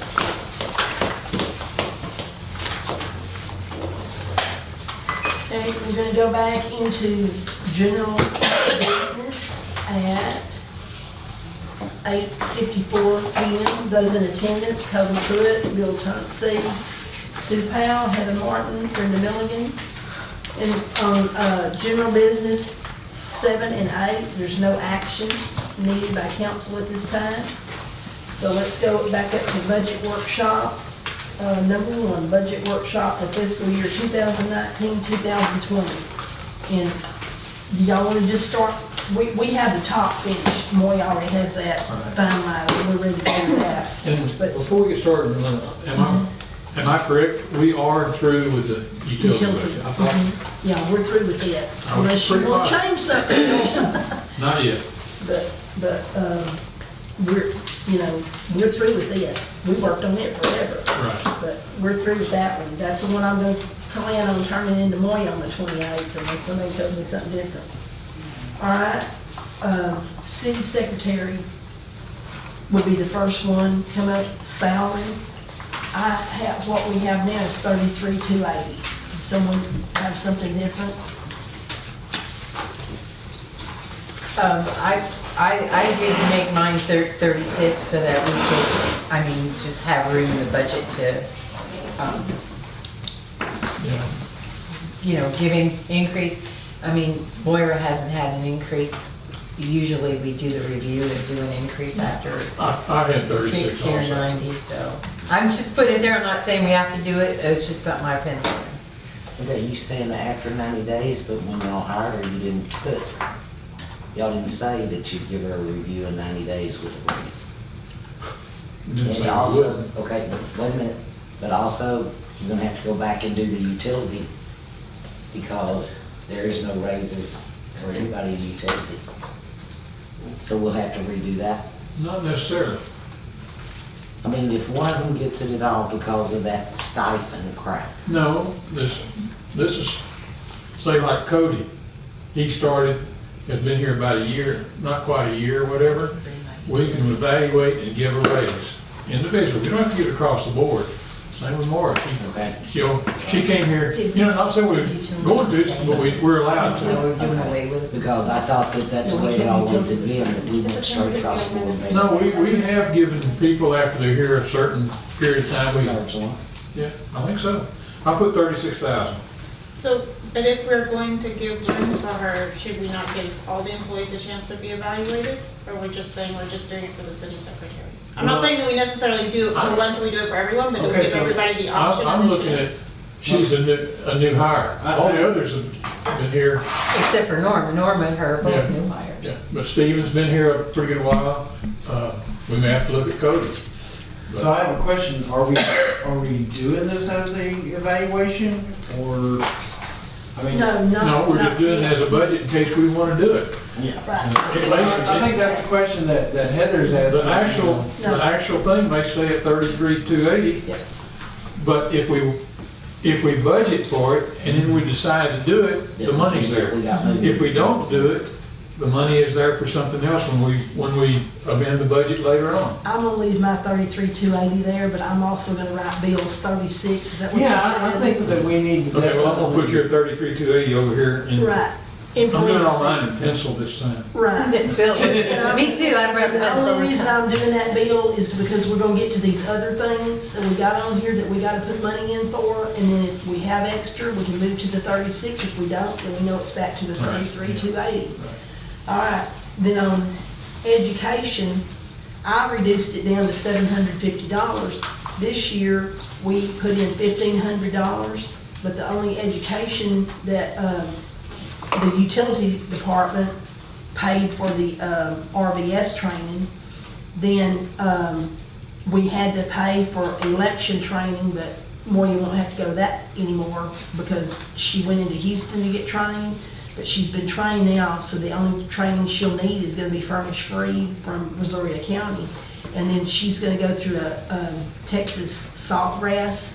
Okay, we're gonna go back into general business at 8:54 p.m. Those in attendance, Cody Pruitt, Bill Tunksey, Sue Powell, Heather Martin, Brenda Milligan. And on general business 7 and 8, there's no action needed by council at this time. So let's go back up to budget workshop. Number 1, budget workshop for fiscal year 2019-2020. And do y'all want to just start, we have the top finished. Moy already has that finalized, we're ready to do that. And But- before we get started, am I correct? We are through with the utility budget? I thought, Yeah, we're through with it, I was unless you pretty want to fine. change something. not yet. But we're, we're through with it. We worked on it forever. Right. But we're through with that one. That's the one I'm going to plan on turning into Moy on the 28th, unless somebody tells me something different. All right, city secretary would be the first one come up, salary. What we have now is $33,280. Someone have something different? I did make mine 36 so that we could, just have room in the budget to, Yeah. giving increase. Moira hasn't had an increase. Usually we do the review and do an increase after I had 36 60 or also. 90, so. I'm just putting it there, I'm not saying we have to do it, it's just something I penciled in. Okay, you stand after 90 days, but when y'all hired her, you didn't put, y'all didn't say that you'd give her a review in 90 days with a raise. Didn't say And we also, wouldn't. okay, but wait a minute, but also, you're gonna have to go back and do the utility because there is no raises for anybody's utility. So we'll have to redo that. Not necessarily. If one of them gets it at all because of that stipend crap. No, this is, say like Cody, he started, has been here about a year, not quite a year, whatever. We can evaluate and give a raise individually. We don't have to give it across the board. Same with Maura. Okay. She came here, not saying we're going to, but we're allowed We're to. doing away with it. Because I thought that that's the way it always had been, that we went straight across the board. No, we have given people after they're here a certain period of time, yeah, I think so. I put 36,000. So, but if we're going to give room for her, should we not give all the employees a chance to be evaluated? Or we're just saying we're just doing it for the city secretary? I'm not saying that we necessarily do it for once, we do it for everyone, but do we Okay, give so everybody the option? I'm and the looking at, chance? she's a new hire. All the others have been here, Except for Norma. Norma and her are Yeah. both new hires. yeah, but Steven's been here a pretty good while. We may have to look at Cody. So I have a question, are we doing this as a evaluation, or, No, No, we're just doing it as a budget in case we want to do it. Right. It I think basically, that's the question that Heather's asking. the actual thing may stay at 33,280. Yeah. But if we budget for it and then we decide to do it, the money's there. If we don't do it, the money is there for something else when we amend the budget later on. I'm gonna leave my 33,280 there, but I'm also gonna write Bill's 36, is that what you said? Yeah, I think that we need to Okay, well, I'm gonna put definitely. your 33,280 over here and Right. I'm doing all mine in pencil this time. Right. Bill, me too, I brought The pencils. only reason I'm doing that, Bill, is because we're gonna get to these other things that we got on here that we gotta put money in for, and then if we have extra, we can move to the 36. If we don't, then we know it's back to the Right. 33,280. All right, then on education, I reduced it down to $750. This year, we put in $1,500, but the only education that, the utility department paid for the RVS training. Then we had to pay for election training, but Moya won't have to go to that anymore because she went into Houston to get trained. but she's been trained now, so the only training she'll need is gonna be furnished free from Missouri County. And then she's gonna go through a Texas saltgrass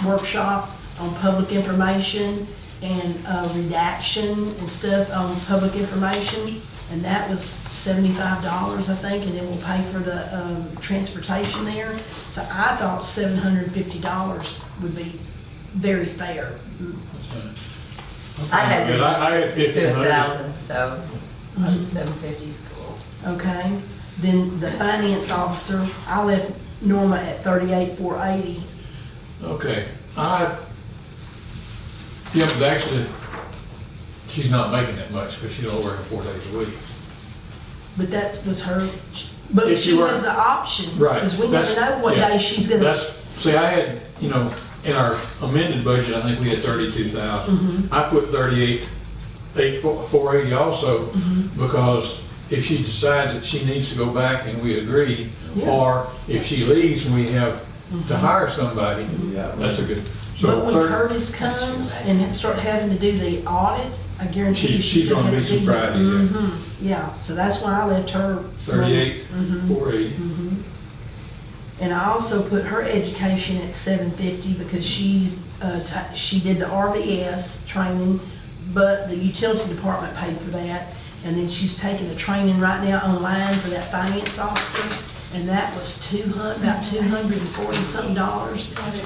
workshop on public information and redaction and stuff on public information. And that was $75, I think, and then we'll pay for the transportation there. So I thought $750 would be very fair. I had But I had reduced it to 1,500. 1,000, so I think 750 is cool. Okay, then the finance officer, I left Norma at 38,480. Okay, yeah, but actually, she's not making that much because she's only working 4 days a week. But that was her, but If she you were- has the option. Right. Because we never know what Yeah. day she's gonna. That's, see, I had, in our amended budget, I think we had 32,000. I put 38,480 also, because if she decides that she needs to go back and we agree, Yeah. or if she leaves and we have to hire somebody, that's a good, so But when 30 Curtis comes and start having to do the audit, I guarantee you She's gonna have be to some be- Fridays, yeah. Mhm. Yeah, so that's why I left her. 38,480. And I also put her education at $750 because she did the RVS training, but the utility department paid for that. And then she's taking a training right now online for that finance officer, and that was about $240 something.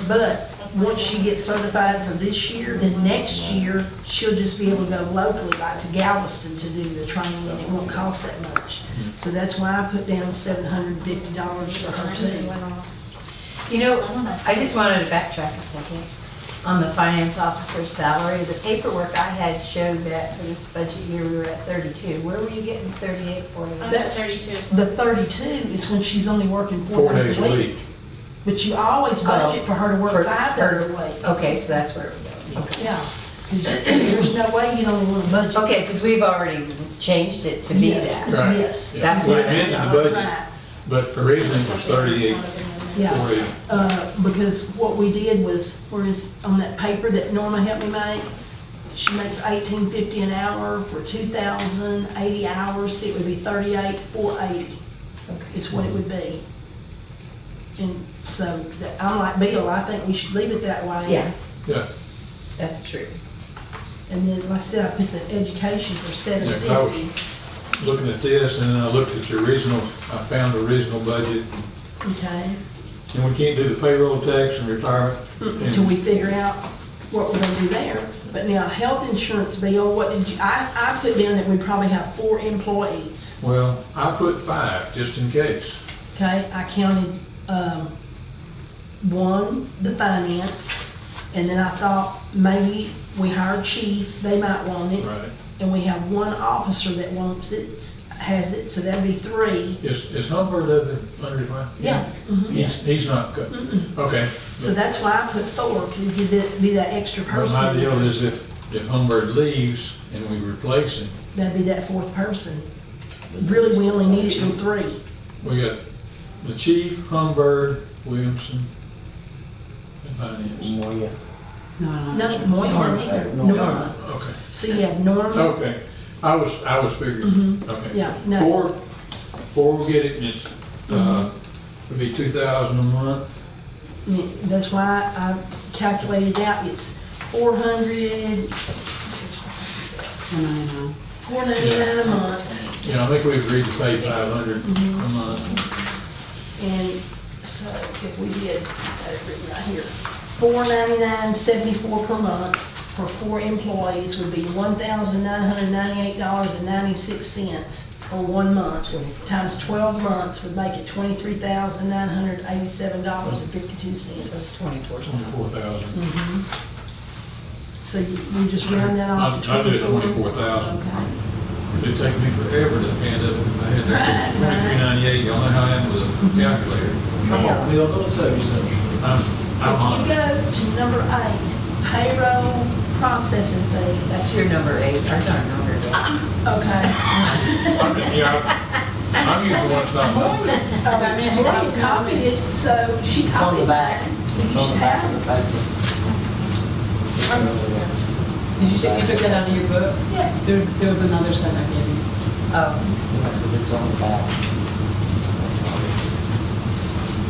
But once she gets certified for this year, then next year, she'll just be able to go locally, like to Galveston, to do the training, and it won't cost that much. So that's why I put down $750 for her too. You know, I just wanted to backtrack a second. On the finance officer's salary, the paperwork I had showed that for this budget year, we were at 32. Where were you getting 38 for? I'm at That's 32. The 32 is when she's only working 4 days a week. But you always budget for her to work For 5 her- days a week. Okay, so that's where we're going. Okay. Yeah. 'Cause there's no way you don't want to budget. Okay, because we've already changed it to be Yes. that. Right. Yes. Yeah. That's We why amended that's the on. budget, Right. but originally it was 38,480. Yeah, because what we did was, on that paper that Norma helped me make, she makes $18.50 an hour for 2,080 hours, so it would be 38,480. It's what it would be. And so, I'm like Bill, I think we should leave it that way. Yeah, Yeah, that's true. And then, like I said, I put the education for Yeah, 'cause I was- $750. looking at this, and then I looked at the original, I found the original budget, Okay, and we can't do the payroll tax and retirement. until we figure out what we're gonna do there. But now, health insurance bill, what did you, I put down that we probably have 4 employees. Well, I put 5, just in case. Okay, I counted, 1, the finance, and then I thought maybe we hire chief, they might want it. Right. And we have 1 officer that wants it, has it, so that'd be 3. Is Humbert under his wife? Yeah. Mhm. He's not good. Okay. So that's why I put 4, to be that extra But person. my deal is if Humbert leaves and we replace him, That'd be that 4th person. Really, we only need it for 3. we got the chief, Humbert, Williamson, and finance. No, Moya either. Norma. Okay. So you have Norma. Okay, I was figuring, okay. Yeah, no. 4 will get it, and it's, would be 2,000 a month. Yeah, that's why I calculated out, it's 400, 499 a month. Yeah, I think we agreed to pay 500 a month. And so if we did, I got it written right here, $499.74 per month for 4 employees would be $1,998.96 for 1 month. Times 12 months would make it $23,987.52. So it's 24. 24,000. So we just round that off to I'll do it 24? 24,000. Okay. It'd take me forever to add up if I had to. 2398, y'all know how I am with a calculator. Come on, Bill, don't save yourself. I'm If on you it. go to number 8, payroll processing fee, That's your number 8, or no, number 8. okay. I'm using one that's not numbered. Maria copied it, so she copied it back. So you should have it. you took that out of your book? Yeah. There was another set I gave you. Oh, Because it's on the back.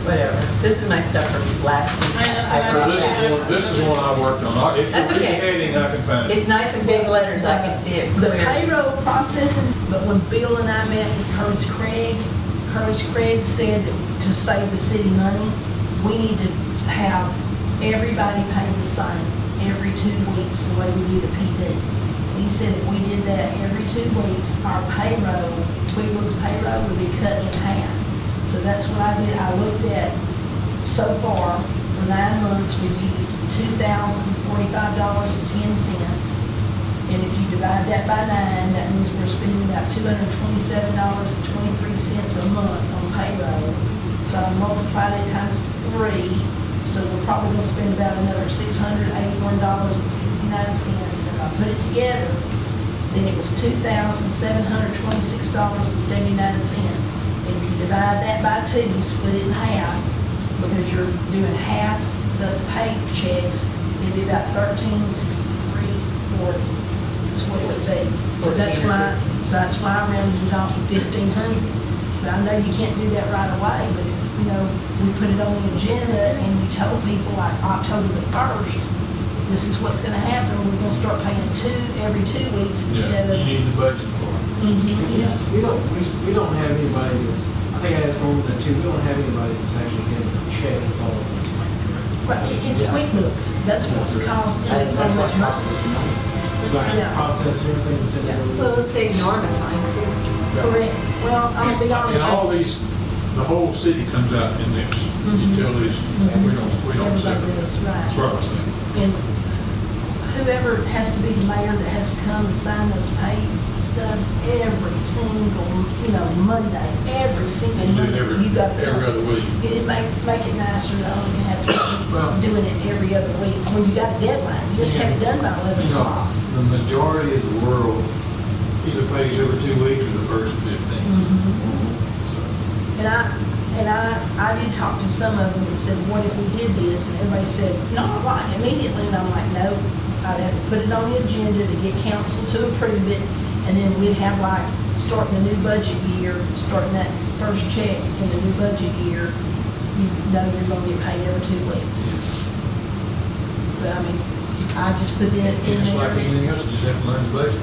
whatever. This is my stuff from last week. I know, so I now brought you that. should- This is one I worked on. If That's you read the okay. heading, I can find it. It's nice in big letters, I can see it The clear. payroll processing, but when Bill and I met with Curtis Craig said that to save the city money, we need to have everybody pay the same every 2 weeks, the way we do the PD. He said if we did that every 2 weeks, our payroll, Quigley's payroll would be cut in half. So that's what I did. I looked at, so far, for 9 months, we've used $2,045.10. And if you divide that by 9, that means we're spending about $227.23 a month on payroll. So I multiplied it times 3, so we're probably gonna spend about another $681.69. And if I put it together, then it was $2,726.79. And if you divide that by 2, split it in half, because you're doing half the pay checks, it'd be about $1,363.40. That's what it would be. So that's why I rounded it off to 1,500. But I know you can't do that right away, but if, you know, we put it on the agenda and you told people like October the 1st, this is what's gonna happen, we're gonna start paying every 2 weeks instead Yeah, of. you need the budget for it. Yeah. We don't have anybody that's, I think I asked over that too, we don't have anybody that's actually getting a check, it's all. Right, it's QuickBooks, that's what's costing us so That's what much money. costs us money. Right, Yeah. process and everything that's in there. Well, it'll save Norma time too. Correct, well, I'll be honest And all with you. these, the whole city comes out in this, utilities, we don't Everybody separate. does, That's right. what I was thinking. And whoever has to be the mayor that has to come and sign those pay stubs every single, Monday, every single You do it Monday, you gotta come. every other week. It'd make it nicer to only have Well- to be doing it every other week. When you got a deadline, you have to have it done by 11 o'clock. The majority of the world either pays every 2 weeks or the first 15. And I did talk to some of them and said, what if we did this? And everybody said, no, like immediately. And I'm like, no, I'd have to put it on the agenda to get council to approve it. And then we'd have like, starting the new budget year, starting that first check in the new budget year, you know you're gonna get paid every 2 weeks. But I mean, I just put it in And it's like there. anything else, you just have to learn the budget.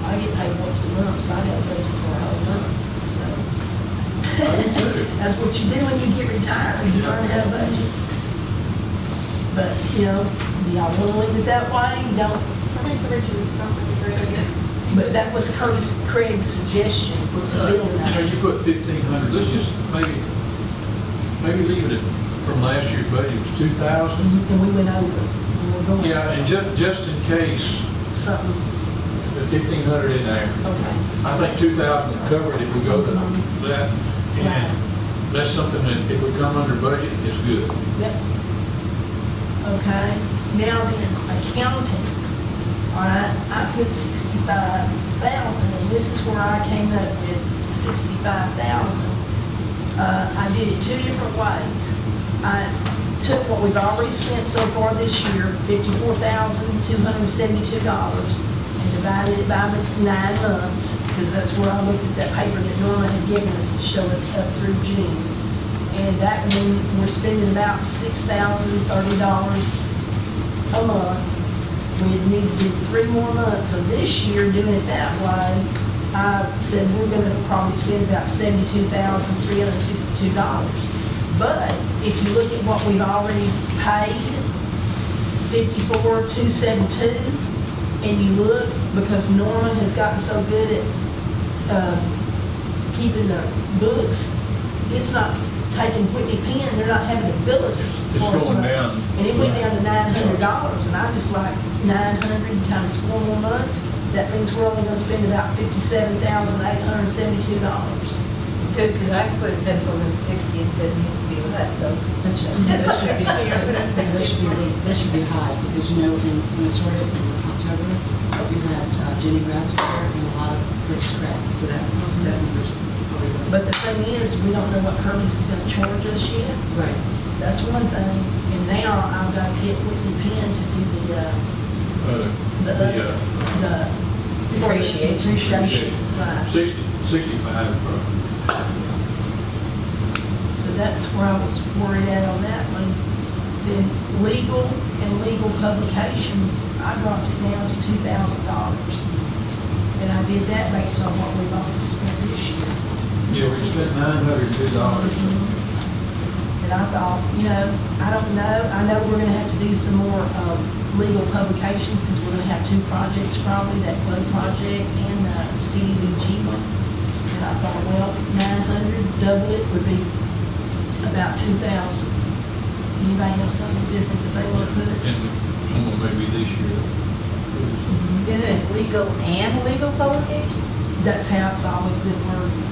I get paid once a month, so I got a budget for a whole month, so. I do too. That's what you do when you get retired, you learn how to budget. But, do y'all wanna leave it that way? You don't, I think the Richard sounds like a great idea. but that was Curtis Craig's suggestion to build that. You put 1,500, let's just maybe leave it at, from last year's budget was 2,000. And we went over, and we're going. Yeah, and just in case, Something, the 1,500 in there. okay. I think 2,000 will cover it if we go to that. And that's something that if we come under budget, it's good. Yep. Okay, now then, accounting. All right, I put 65,000, and this is where I came up with 65,000. I did it 2 different ways. I took what we've already spent so far this year, $54,272, and divided it by 9 months, because that's where I looked at that paper that Norma had given us to show us up through June. And that would mean we're spending about $6,030 a month. We need to do 3 more months. So this year, doing it that way, I said we're gonna probably spend about $72,362. But if you look at what we've already paid, $54,272, and you look, because Norma has gotten so good at keeping the books, it's not taking Whitney Penn, they're not having to bill us It's for as going much. down. And it went down to $900, and I just like 900 times 4 more months, that means we're only gonna spend about $57,872. Good, because I put pencils in 60 and said it needs to be less, so. That should be high, because in when it started in October, we had Jenny Gratzberger and a lot of Chris Craig, so that number's probably going. But the thing is, we don't know what Curtis is gonna charge us yet. Right. That's one thing. And now I've got to get Whitney Penn to do the The Depreciation. Right. 65 probably. So that's where I was worried at on that one. Then legal and legal publications, I dropped it down to $2,000. And I did that based on what we've already spent this year. Yeah, we spent $902. And I thought, I don't know, I know we're gonna have to do some more, legal publications, because we're gonna have two projects probably, that Glow project and the CDBG one. And I thought, well, 900, double it would be about 2,000. Anybody have something different that they wanna put? And some of maybe this year. Isn't it legal and legal publications? That's how it's always been worded.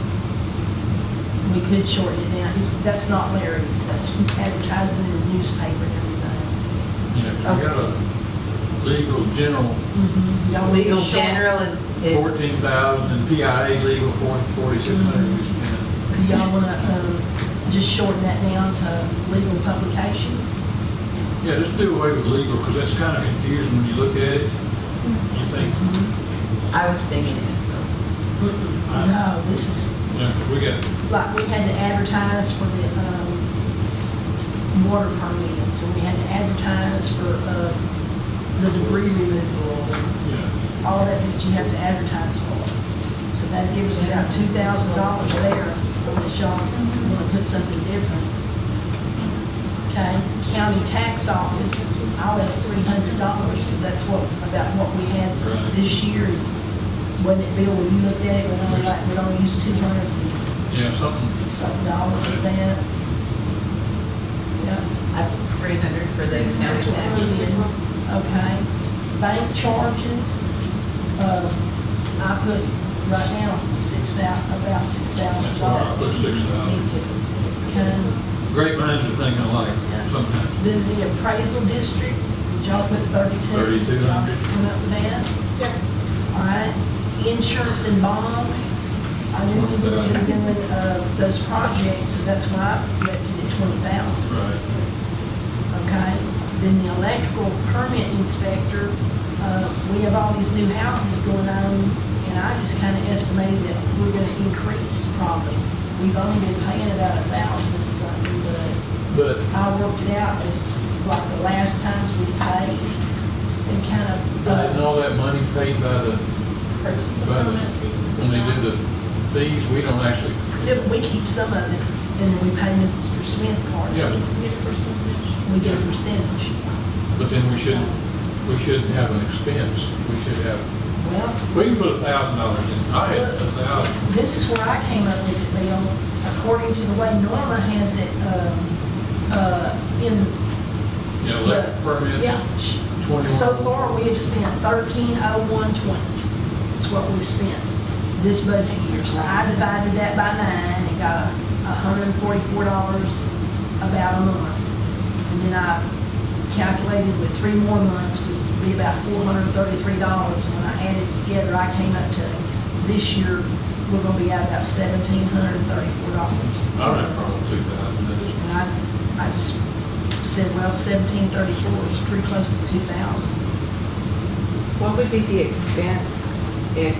We could shorten it down. That's not Larry. That's advertising in the newspaper and everything. Yeah, we got a legal general, Y'all Legal want to short- general is 14,000, and PIA legal, 4,600 we spent. Do y'all want to just shorten that down to legal publications? Yeah, just do away with legal, because that's kind of confusing when you look at it. You think, I was thinking it was both. No, this is, yeah, 'cause we got, like, we had to advertise for the water permits, and we had to advertise for the debris removal, yeah, all that you have to advertise for. So that gives us about $2,000 there, unless y'all want to put something different. Okay, county tax office, I left $300, because that's about what we had Right. this year. Wasn't it, Bill, when you looked at it, we'd only use 200 yeah, something, something dollars of that. Yeah. I put 300 for the That's county what we tax. did. Okay. Bank charges, I put right now about that's why I put $6,000. 6,000. Me too. Okay. Great minds are thinking alike Yeah. sometimes. Then the appraisal district, did y'all put 32? 3,200. Come up with that? Yes. All right. Insurance and bonds, I knew we were doing, those projects, so that's why I left it at 20,000. Right. Okay, then the electrical permit inspector, we have all these new houses going on, and I just kind of estimated that we're gonna increase probably. We've only been paying about 1,000 or something, But, but I worked it out as like the last times we paid, and kind of. and all that money paid by the, when they do the fees, we don't actually. Yeah, but we keep some of it, and then we pay Mr. Smith part of Yeah. it. Get a percentage. We get a percentage. But then we shouldn't have an expense. We should have, Well, we can put $1,000 in. I had 1,000. this is where I came up with it, Bill. According to the way Norma has it, in Yeah, electric permits. yeah. 21. So far, we have spent $13,0120. That's what we've spent this budget year. So I divided that by 9 and got $144 about a month. And then I calculated with 3 more months would be about $433. When I added it together, I came up to this year, we're gonna be at about $1,734. I don't have a problem with 2,000. And I just said, well, 1,734 is pretty close to 2,000. What would be the expense if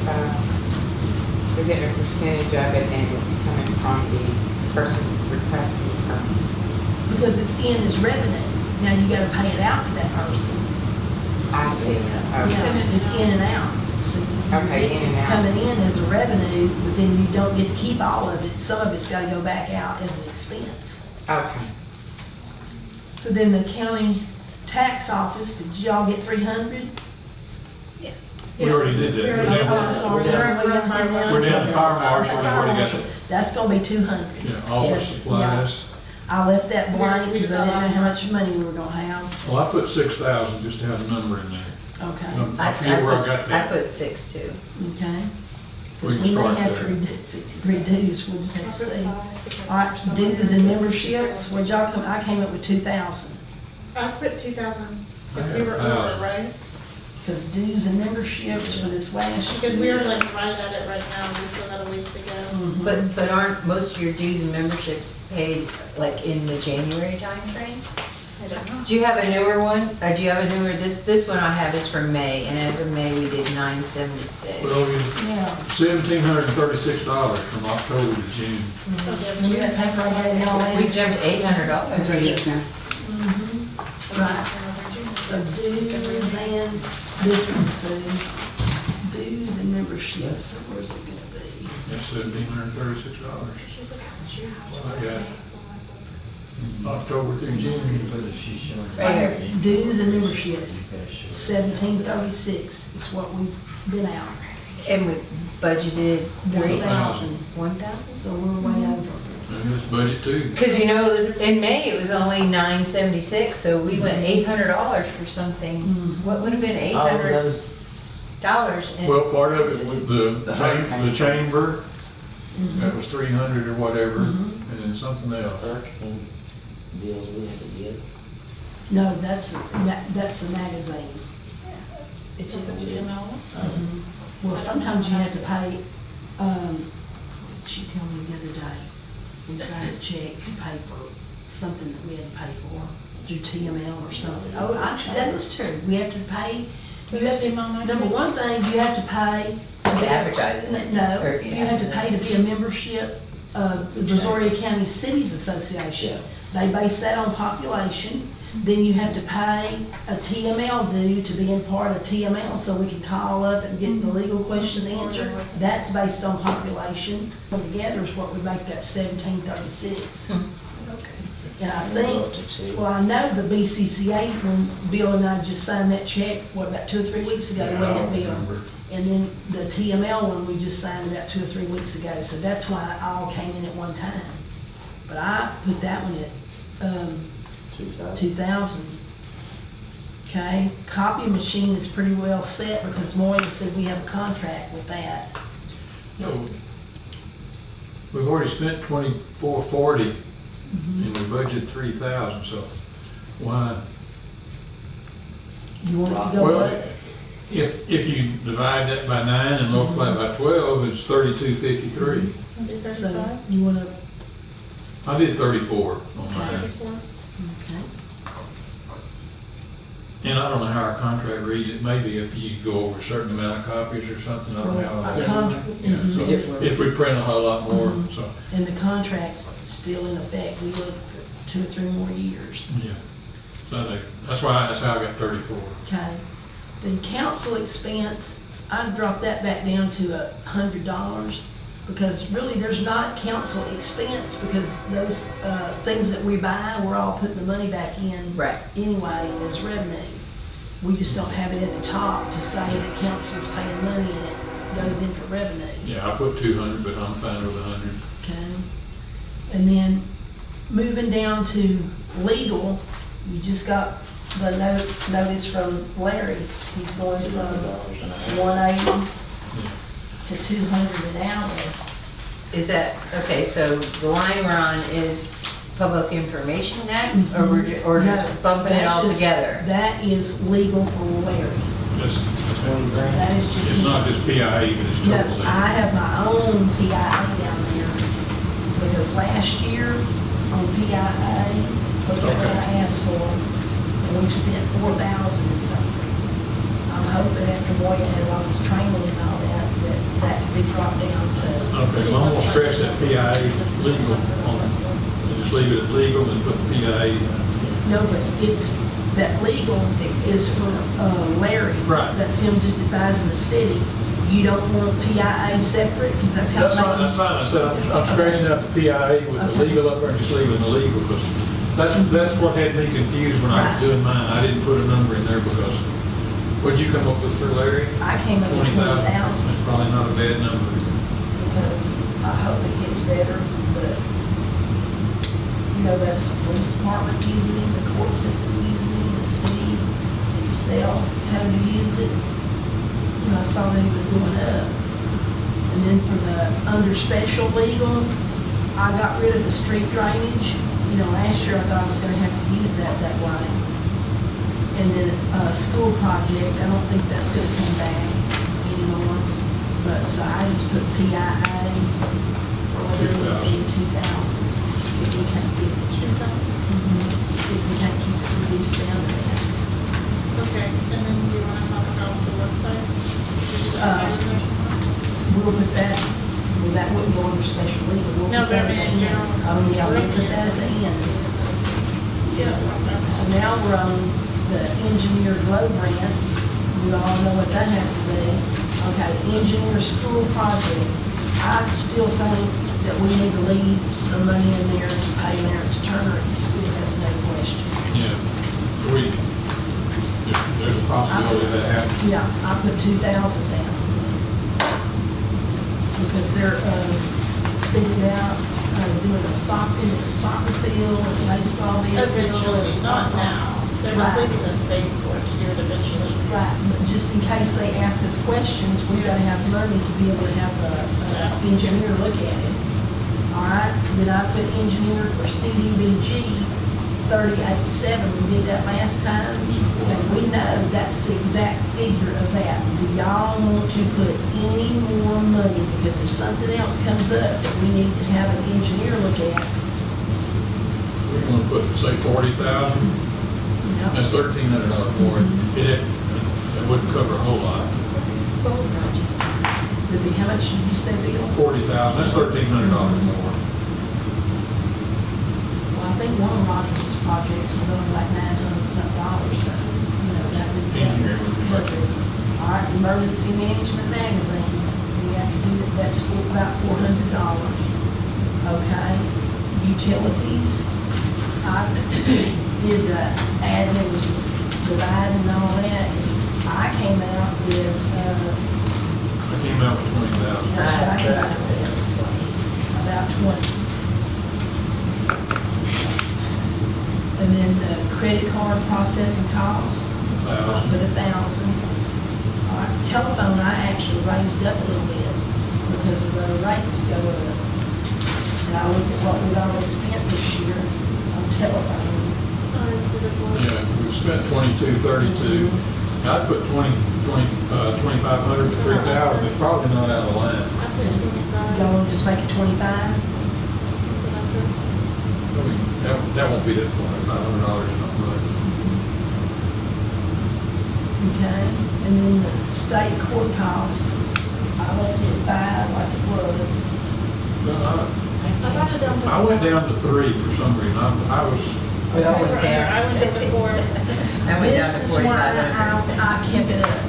we're getting a percentage of it and it's coming from the person requesting the permit? Because it's in as revenue. Now you gotta pay it out to that person. I see. Yeah, Okay. it's in and out. So Okay, in and it's out. coming in as a revenue, but then you don't get to keep all of it. Some of it's gotta go back out as an expense. Okay. So then the county tax office, did y'all get 300? We already did that. We're Oh, I'm down- sorry. We're down to fire marshal. We've already got it. That's gonna be 200. Yeah, office Yes, supplies. I left that blank We did because I that didn't know last how time. much money we were gonna have. Well, I put 6,000 just to have a number in there. Okay, I forget where I got I that. put 6 too. okay. We Because can we may start have to there. reduce, we'll just have to see. All right, dues and memberships, well, y'all come, I came up with 2,000. I put 2,000 I if had we were over, 1,000. right? Because dues and memberships for this last year. Because we are like right at it right now, we still got a ways to go. Mhm. But aren't most of your dues and memberships paid like in the January timeframe? I don't know. Do you have a newer one? Or do you have a newer, this one I have is from May, and as of May, we did 976. Well, it's Yeah. $1,736 from October to June. And we had paper I gave y'all last. We jumped $800. Right. So dues and different, so dues and membership, so where's it gonna be? That's $1,736. I got it. October through June. Right here. Dues and memberships, 1736 is what we've been out. And we budgeted 1,000. 1,000? So we're way over. And this budget too. Because you know, in May, it was only 976, so we went $800 for something. Mhm. What would have been All $800? those, Well, part of it was the hurricane chamber, Mhm. that was 300 or whatever, Mhm. and then something else. hurricane deals we have to get. No, that's a magazine. It just is. Well, sometimes you have to pay, she told me the other day, we signed a check to pay for something that we had to pay for through TML or something. Oh, actually, that is true. We have to pay, you have to, number one thing, you have to pay. To advertise it. No, Or, you have to pay to be a membership of the Brazoria County Cities Association. They base that on population. Then you have to pay a TML due to be in part of TML, so we can call up and get the legal questions answered. That's based on population. Together is what would make that 1736. And I think, well, I know the BCCA, when Bill and I just signed that check, what, about 2 or 3 weeks ago, Yeah, I wasn't don't it, Bill? remember. And then the TML one, we just signed about 2 or 3 weeks ago, so that's why it all came in at one time. But I put that one at, 2,000. Okay, copy machine is pretty well set because Moya said we have a contract with that. No. We've already spent $2,440 and we budgeted 3,000, so why? You want it to go Well, up? if you divide that by 9 and multiply it by 12, it's 3253. So you want to, I did 34 on mine. okay. And I don't know how our contract reads. It may be if you go over a certain amount of copies or something. I don't know how Our that. contract, Yeah, so if we print a whole lot more, so, and the contract's still in effect. We look for 2 or 3 more years. yeah. So I think, that's how I got 34. Okay. Then council expense, I'd drop that back down to $100 because really there's not council expense because those things that we buy, we're all putting the money back in Right. anyway as revenue. We just don't have it at the top to say that council's paying money and it goes in for revenue. Yeah, I put 200, but I'm fine with 100. Okay. And then moving down to legal, you just got the notice from Larry. He's going from 180 Yeah. to 200 an hour. Is that, okay, so the line we're on is Public Information Act, or we're, or No, just bumping it that's all just- together? That is legal for Larry. Just, That is just. it's not just PIE, but it's No, totally. I have my own PIA down there, because last year on PIA, look at what I asked for, and we've spent 4,000 and something. I'm hoping after Moya has all this training and all that, that can be dropped down to. Okay, well, I'm gonna scratch that PIA legal on it. Just leave it at legal and put PIA. No, but it's, that legal is for Larry. Right. That's him just advising the city. You don't want PIA separate, because that's how. That's fine, that's fine. I said, I'm scratching out the PIA with the Okay. legal up there and just leaving the legal, because that's what had me confused when I was Right. doing mine. I didn't put a number in there because, what'd you come up with for Larry? I came up with 20,000, That's probably not a bad number. because I hope it gets better, but, you know, that's the police department using him, the court system using him, the city itself, how to use it. You know, I saw that he was going up. And then for the under special legal, I got rid of the street drainage. You know, last year I thought I was gonna have to use that way. And then school project, I don't think that's gonna come back anymore. But, so I just put PIA for whatever it would be, 2,000. See if we can't get it. 2,000. See if we can't keep it longer special legal. We'll No, put that they're at in the general. end. Oh, yeah, we'll put that at the end. Yeah. So now we're on the engineered road grant. We all know what that has to be. Okay, engineer school project. I still think that we need to leave some money in there to pay Lawrence Turner if the school has no question. Yeah, there's a possibility that happens. Yeah, I put 2,000 down. Because they're, figuring out, doing a soccer field, a baseball field. Eventually, not softball. now. They're just Right. leaving the space for it to do it eventually. Right, but just in case they ask us questions, we gotta have money to be able to have the engineer look at it. All right, then I put engineer for CDBG, 38.7, we did that last time. Okay, we know that's the exact figure of that. Do y'all want to put any more money? Because if something else comes up that we need to have an engineer look at, We're gonna put, say, 40,000, you know? that's $1,300 more. That wouldn't cover a whole lot. Would be, how much did you say, Bill? 40,000, that's $1,300 more. Well, I think one of Roger's projects was only like $900-something, so, you know, that would Engineer would be cover it. All right, Emergency Management Magazine, we have to do that, that's for about $400. Okay, utilities, I did the admin, dividing and all that, and I came out with, I came out with 20,000. that's what I came out with, about 20. And then the credit card processing cost, I put 1,000. All right, telephone, I actually raised up a little bit because of the rates going up. And I looked at what we'd already spent this year on telephone. Yeah, we've spent 22, 32. I'd put 2,500 to 3,000, it's probably not out of line. I put 25. Y'all want to just make it 25? I mean, that won't be that $500 is not much. Okay, and then the state court cost, I left it at 5 like it was. No, I brought it down to I went down to 3 for some reason. I was, We all went down. I went down to 4. I went down to This is why 4,500. I kept it up.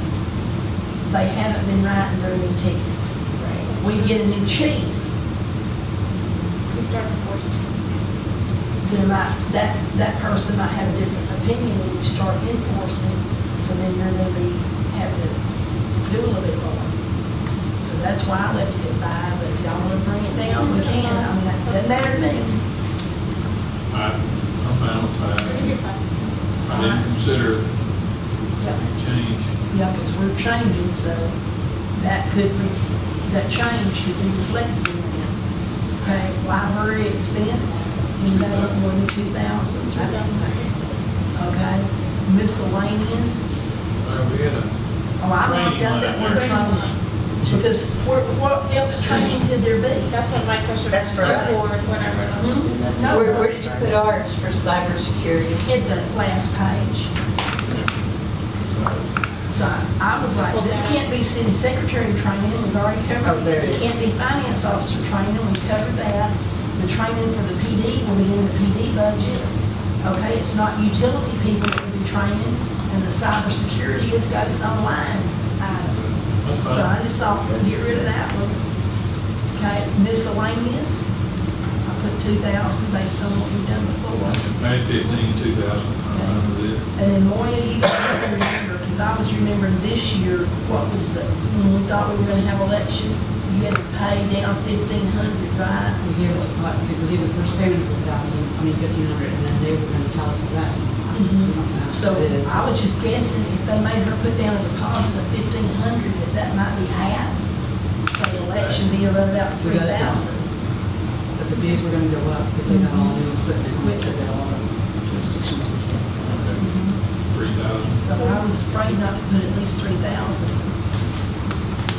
They haven't been writing very many tickets. We get a new chief, We started first. then that person might have a different opinion when you start enforcing, so then you're gonna be having to do a little bit more. So that's why I left it at 5, but if y'all wanna bring it down, we can. I mean, it doesn't matter to me. I'm fine with 5. I didn't consider Yeah. change. Yeah, because we're changing, so that that change could be reflected in that. Okay, library expense, anybody want more than 2,000? Okay, miscellaneous, We had a oh, I training marked out that line word there. training, because what else training could there be? That's what my question was. That's for us. Whatever. No. Where did you put ours for cybersecurity? Hit the last page. So I was like, this can't be city secretary training, we've already Oh, covered there it. it It is. can't be finance officer training, we covered that. The training for the PD will be in the PD budget. Okay, it's not utility people that will be training, and the cybersecurity has got its own line item. That's So fine. I just thought we'd get rid of that one. Okay, miscellaneous, I put 2,000 based on what we've done before. I had 15, 2,000. I'm fine with it. And then Moya, you got to remember, because I was remembering this year, what was when we thought we were gonna have election, you had to pay down 1,500, right? We gave the first payment of 1,500, and then they were gonna tell us the rest. So It is. I was just guessing if they made her put down a deposit of 1,500, that might be half. So the election be around about 3,000. But the fees were gonna go up, because they got all new equipment, we said that all the jurisdictions would get. Okay, 3,000. So I was afraid not to put at least 3,000.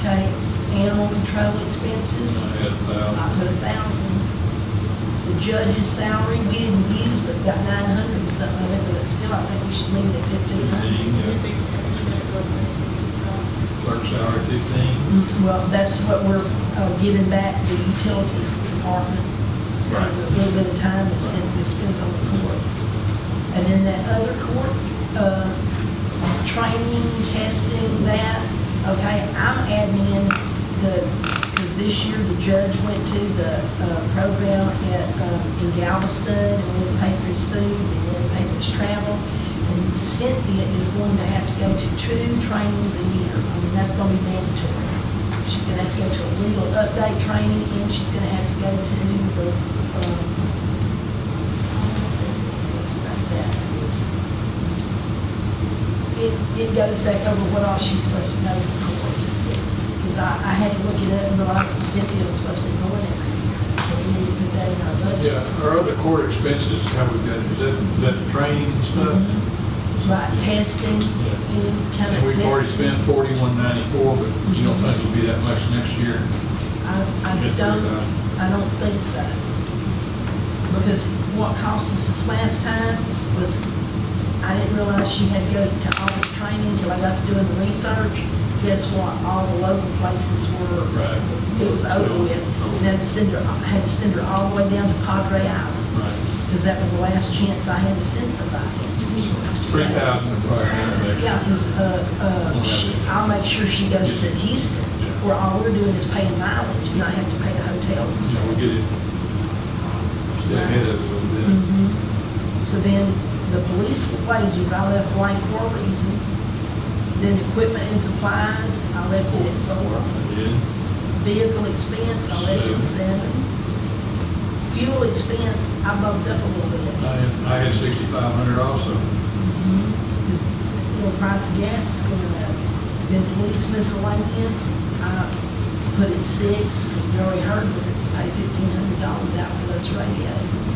Okay, animal control expenses. I had 1,000. I put 1,000. The judge's salary, we didn't use, but got 900 and something of it, but still, I think we should leave it at 1,500. Yeah. clerk salary 15. Well, that's what we're giving back the utility department. For Right. the little bit of time that Cynthia spends on the court. And then that other court, training, testing, that, okay, I'm adding in because this year the judge went to the program in Galveston, and we had to pay for his food, and we had to pay for his travel. And Cynthia is going to have to go to 2 trainings a year. I mean, that's going to be mandatory. She's going to have to go to a legal update training, and she's going to have to go to the, what's that is. It goes back over what all she's supposed to know for court. Because I had to look it up and realize that Cynthia was supposed to be going every year. So we need to put that in our budget. Yeah, our other court expenses, how we got it, is that the training and stuff? Right, testing, and kind of And we've already testing. spent 4194, but you don't think it'll be that much next year? I don't think so. Because what cost us this last time was, I didn't realize she had to go to all this training until I got to doing the research. Guess what? All the local places were, Right. it was over with. And I had to send her all the way down to Padre Island, Right. because that was the last chance I had to send somebody. 3,000 would probably handle that. Yeah, because I'll make sure she goes to Houston, where all we're doing is paying mileage and not having to pay the hotel and You know, stuff. we get it, stay ahead of it a little bit. So then the police wages, I left blank for a reason. Then equipment and supplies, I left it at 4. Yeah. Vehicle expense, I left it at 7. Fuel expense, I bumped up a little bit. I had 6,500 also. Because, the price of gas is going up. Then police miscellaneous, I put it 6, because we already heard that it's paid $1,500 out for those radios.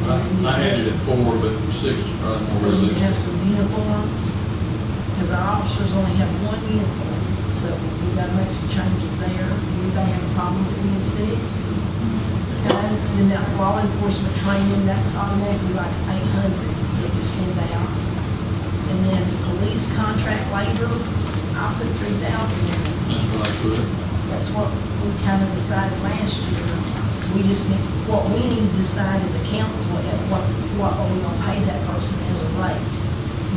I had it at 4, but 6 is probably more We need to have realistic. some uniforms, because our officers only have 1 uniform, so we gotta make some changes there. Anybody have a problem with EM6? Okay, then that law enforcement training, that's automatically like 800 that you spend out. And then police contract labor, I'll put 3,000 in. That's what I put. That's what we kind of decided last year. We just need, what we need to decide as a council, at what are we gonna pay that person as a rate?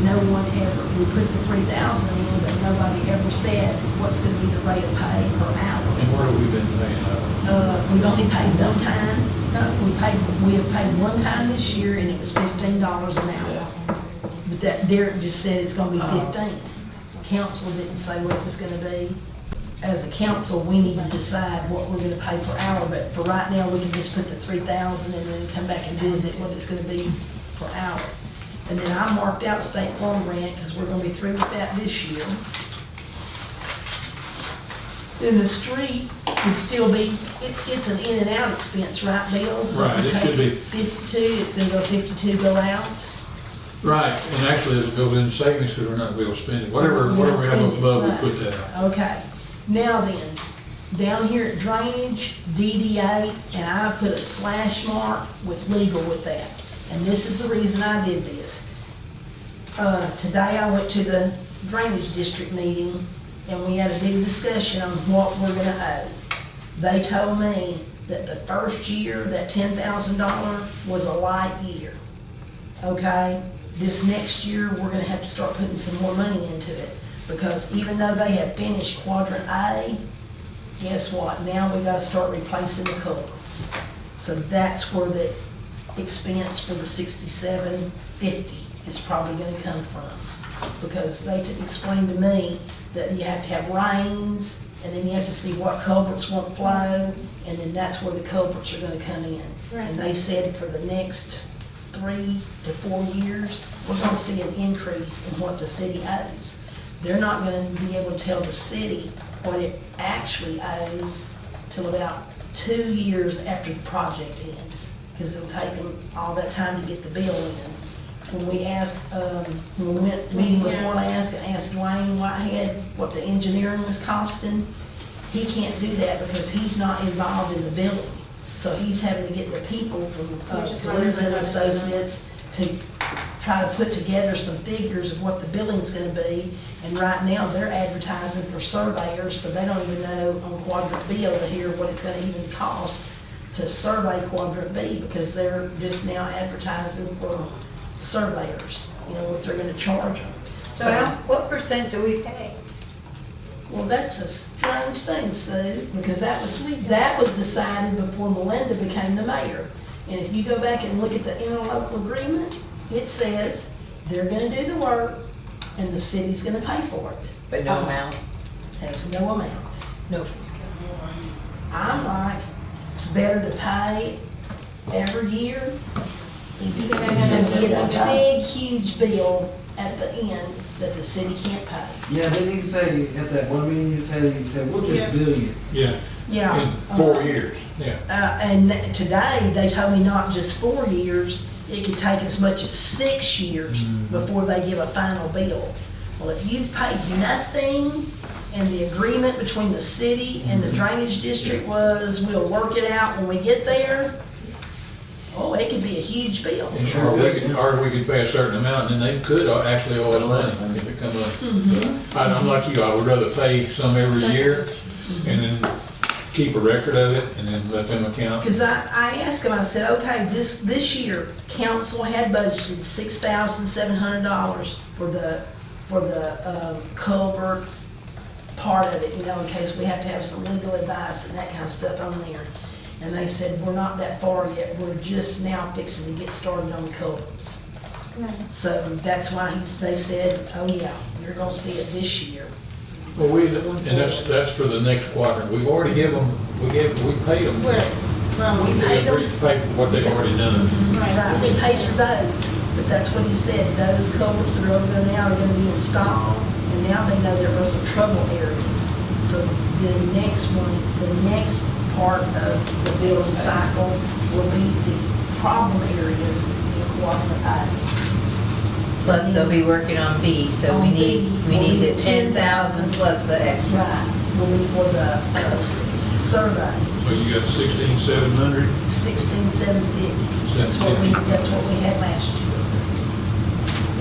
No one ever, we put the 3,000 in, but nobody ever said what's gonna be the rate of pay per hour. And where have we been paying out? We've only paid one time, no, we have paid one time this year, and it was $15 an hour. But that Derek just said it's gonna be 15. Council didn't say what it was gonna be. As a council, we need to decide what we're gonna pay per hour, but for right now, we can just put the 3,000 and then come back and visit what it's gonna be per hour. And then I marked out state farm grant, because we're gonna be through with that this year. Then the street would still be, it's an in and out expense, right, Bill? So if Right, we it take should be. 52, it's gonna go 52, go out. Right, and actually it'll go in savings because we're not going to spend it. Whatever we have Spend it, above, we right. put that out. Okay, now then, down here at drainage, DDA, and I put a slash mark with legal with that. And this is the reason I did this. Today I went to the drainage district meeting, and we had a big discussion on what we're gonna owe. They told me that the first year, that $10,000 was a light year. Okay, this next year, we're gonna have to start putting some more money into it, because even though they have finished quadrant A, guess what? Now we gotta start replacing the culverts. So that's where the expense for the 6750 is probably gonna come from. Because they explained to me that you have to have rains, and then you have to see what culverts won't flow, and then that's where the culverts are gonna come in. Right. And they said for the next 3 to 4 years, we're gonna see an increase in what the city owes. They're not gonna be able to tell the city what it actually owes till about 2 years after the project ends, because it'll take them all that time to get the bill in. When we asked, when we went meeting before last, and asked Dwayne Whitehead what the engineering was costing, he can't do that because he's not involved in the billing. So he's having to get the people from Which is why Deleuze they're and not Associates to try to put together some figures of what the billing's gonna be. And right now, they're advertising for surveyors, so they don't even know on quadrant B over here what it's gonna even cost to survey quadrant B, because they're just now advertising for surveyors, you know, what they're gonna charge them. So what percent do we pay? Well, that's a strange thing, Sue, because that was decided before Melinda became the mayor. And if you go back and look at the interlocal agreement, it says they're gonna do the work and the city's gonna pay for it. But no amount? Has no amount. No fiscal. I'm like, it's better to pay every year than get a big, huge bill at the end that the city can't pay. Yeah, didn't he say at that one meeting, he said, we'll just bill you. Yeah, Yeah. in 4 years, yeah. And today, they told me not just 4 years, it could take as much as 6 years before they give a final bill. Well, if you've paid nothing, and the agreement between the city and the drainage district was, we'll work it out when we get there, oh, it could be a huge bill. Or we could pay a certain amount, and then they could actually owe us money if it come up. I'm like you, I would rather pay some every year, and then keep a record of it, and then let them account. Because I asked him, I said, okay, this year, council had budgeted $6,700 for the culvert part of it, you know, in case we have to have some legal advice and that kind of stuff on there. And they said, we're not that far yet, we're just now fixing to get started on culverts. So that's why they said, oh yeah, you're gonna see it this year. Well, and that's for the next quadrant. We've already given them, we paid them. We We paid agreed them, to pay for what they've already done. right, we paid for those, but that's what he said, those culverts that are over there now are gonna be installed, and now they know there are some trouble areas. So the next part of the building cycle will be the problem areas in quadrant A. Plus they'll be working on B, so we On need B, the 10,000 plus the extra. Right, will be for the survey, So you got 16,700? 16,750. That's what we had last year.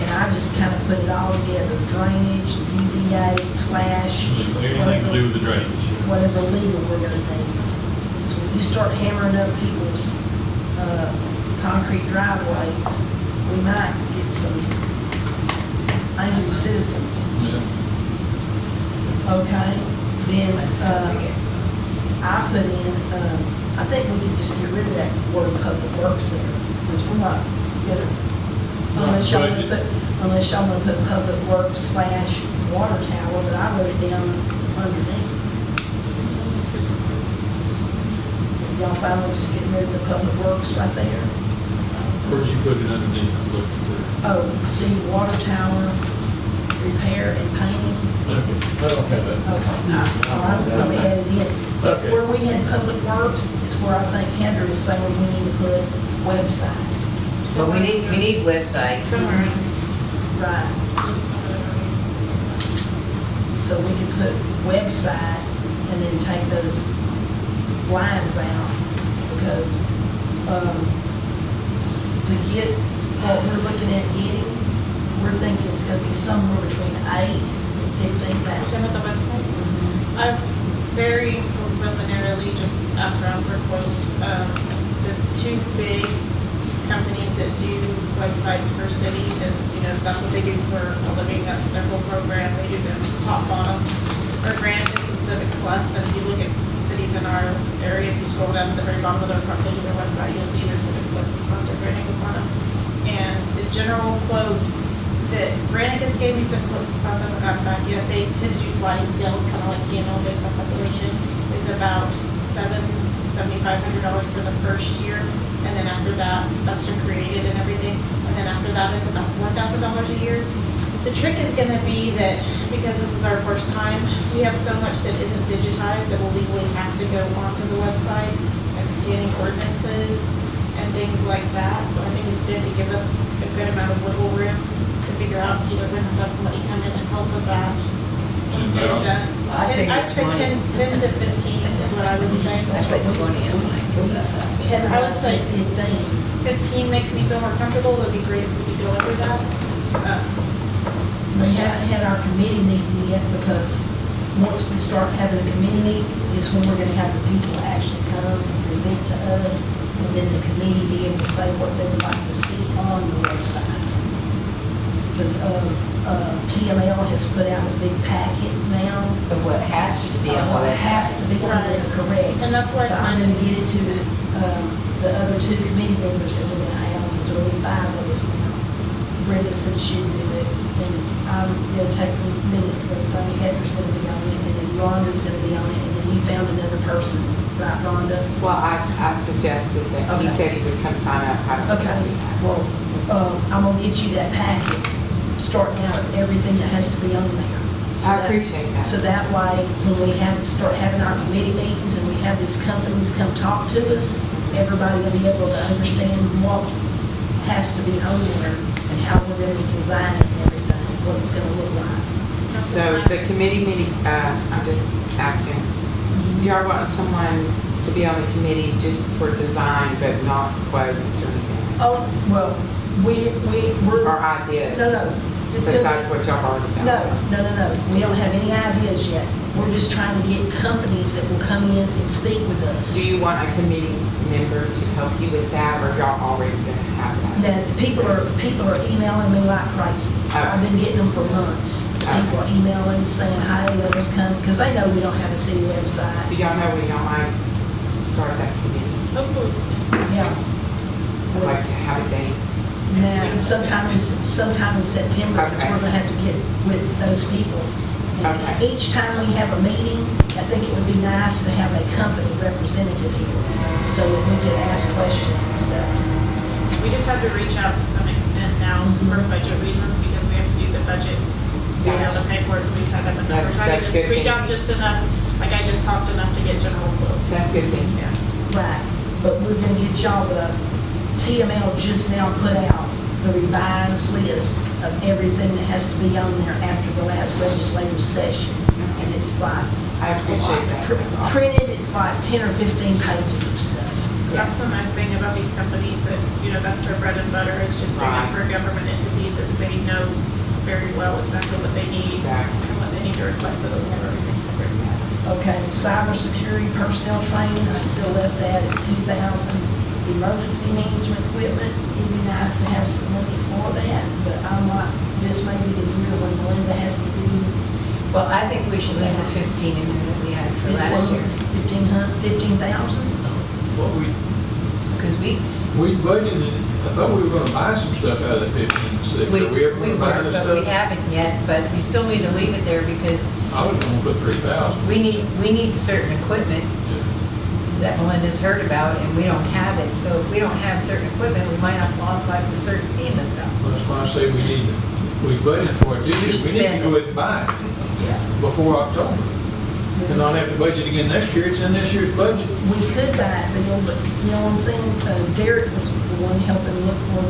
And I just kind of put it all together, drainage, DDA, slash, Anything to do with the drainage. whatever legal we're gonna need. So when you start hammering up people's, concrete driveways, we might get some angry citizens. Yeah. Okay, then, I put in, I think we could just get rid of that word public works there, because we're not gonna, unless y'all wanna put public works slash water tower, but I wrote it down underneath. Y'all fine with just getting rid of the public works right there? Where'd you put it underneath? I'm looking for Oh, see, water tower, repair and painting. it. Okay, I don't have that. Okay, all right, we'll probably add it in. But Okay. where we had public works is where I think Heather is saying we need to put website. But we need websites. Somewhere in, Right, just so we could put website and then take those lines out, because, to get what we're looking at getting, we're thinking it's gonna be somewhere between 8 and 15,000. Jim at the website. I've very preliminarily just asked around for quotes. The two big companies that do websites for cities, and you know, that's what they do for a living, that's their whole program, they do the top bottom, or Granicus and Civic Plus, and if you look at cities in our area, if you scroll down to the very bottom of their front page of their website, you'll see either Civic Plus or Granicus on them. And the general quote that Granicus gave me, Civic Plus hasn't gotten back yet, they tend to do sliding scales, kind of like TNO based on population, is about $7,500 for the first year, and then after that, that's to create it and everything, and then after that, it's about $4,000 a year. The trick is gonna be that, because this is our first time, we have so much that isn't digitized that will legally have to go onto the website, and scanning ordinances and things like that, so I think it's good to give us a good amount of wiggle room to figure out, either we're gonna have somebody come in and help with that. and get it done. I think I'd say 10 to 15 is what I would say. That's what 20 I'm like. Heather, I would I'd say say 15. 15 makes me feel more comfortable. It would be great if we could go under that. We haven't had our committee meeting yet because once we start having a committee meeting, is when we're gonna have the people actually come and present to us, and then the committee be able to say what they would like to see on the website. Because, TML has put out a big packet now. Of what has to be on the What has website. to be on there, correct. And that's why it's So I'm nice. gonna get it to the other two committee members that we're gonna have, because there'll be 5 of us now. Brenda said she'd do it, and I'm gonna take the minutes and everything, Heather's gonna be on it, and then Rhonda's gonna be on it, and then you found another person, right, Rhonda? Well, I suggested that, he Okay. said he would come sign up. I don't know Okay, if he has. well, I'm gonna get you that packet, starting out everything that has to be on there. So I that- appreciate that. So that way, when we start having our committee meetings and we have these companies come talk to us, everybody will be able to understand what has to be on there and how we're gonna design it and everything, what it's gonna look like. So the committee meeting, I'm just asking, y'all want someone to be on the committee just for design, but not quotes or anything? Oh, well, we're. Or ideas? No. It's gonna- Besides what y'all already done? No. We don't have any ideas yet. We're just trying to get companies that will come in and speak with us. Do you want a committee member to help you with that, or y'all already gonna have that? That people are emailing me like crazy. I've been getting them for months. People are emailing, saying, hey, let us come, because they know we don't have a city Do website. y'all know when y'all might start that committee? Hopefully soon. Yeah. I'd like to have a date. Now, sometime in September, because Okay. we're gonna have to get with those people. And Okay. each time we have a meeting, I think it would be nice to have a company representative here, so that we could ask questions and stuff. We just have to reach out to some extent now for budget reasons because we have to do the budget. You know, the paperwork, so we just have to have a number. That's- Try to that's just good reach thinking. out just enough, like I just talked enough to get general quotes. That's good thing. Yeah. Right, but we're gonna get y'all TML just now put out the revised list of everything that has to be on there after the last legislative session. And it's like, I appreciate that. That's awesome. printed, it's like 10 or 15 pages of stuff. That's the nice thing about these companies that, you know, that's their bread and butter is just doing it for government entities is they know very well exactly what they need Exactly. and what they need to request so that we have everything covered. Okay, cybersecurity personnel training, I still left that at 2,000. Emergency management equipment, it'd be nice to have some money for that, but I'm like, this may be the year when Melinda has to do Well, I think we should leave the 15 in there that we had for last year. 15,000. What Because we budgeted, I thought we were gonna buy some stuff out of the 15 and 6. Are we ever we gonna buy were, this but we stuff? haven't yet, but you still need to leave it there because I was gonna put 3,000. we need certain equipment that Melinda's heard about and we don't have it. So if we don't have certain equipment, we might not qualify for certain FEMA stuff. Well, that's why I say we budgeted for it this We year. should We need to spend go it. ahead and buy it before October. And not have to budget again next year. It's in this year's budget. We could buy it, Bill, but you know what I'm saying? Derek was the one helping look for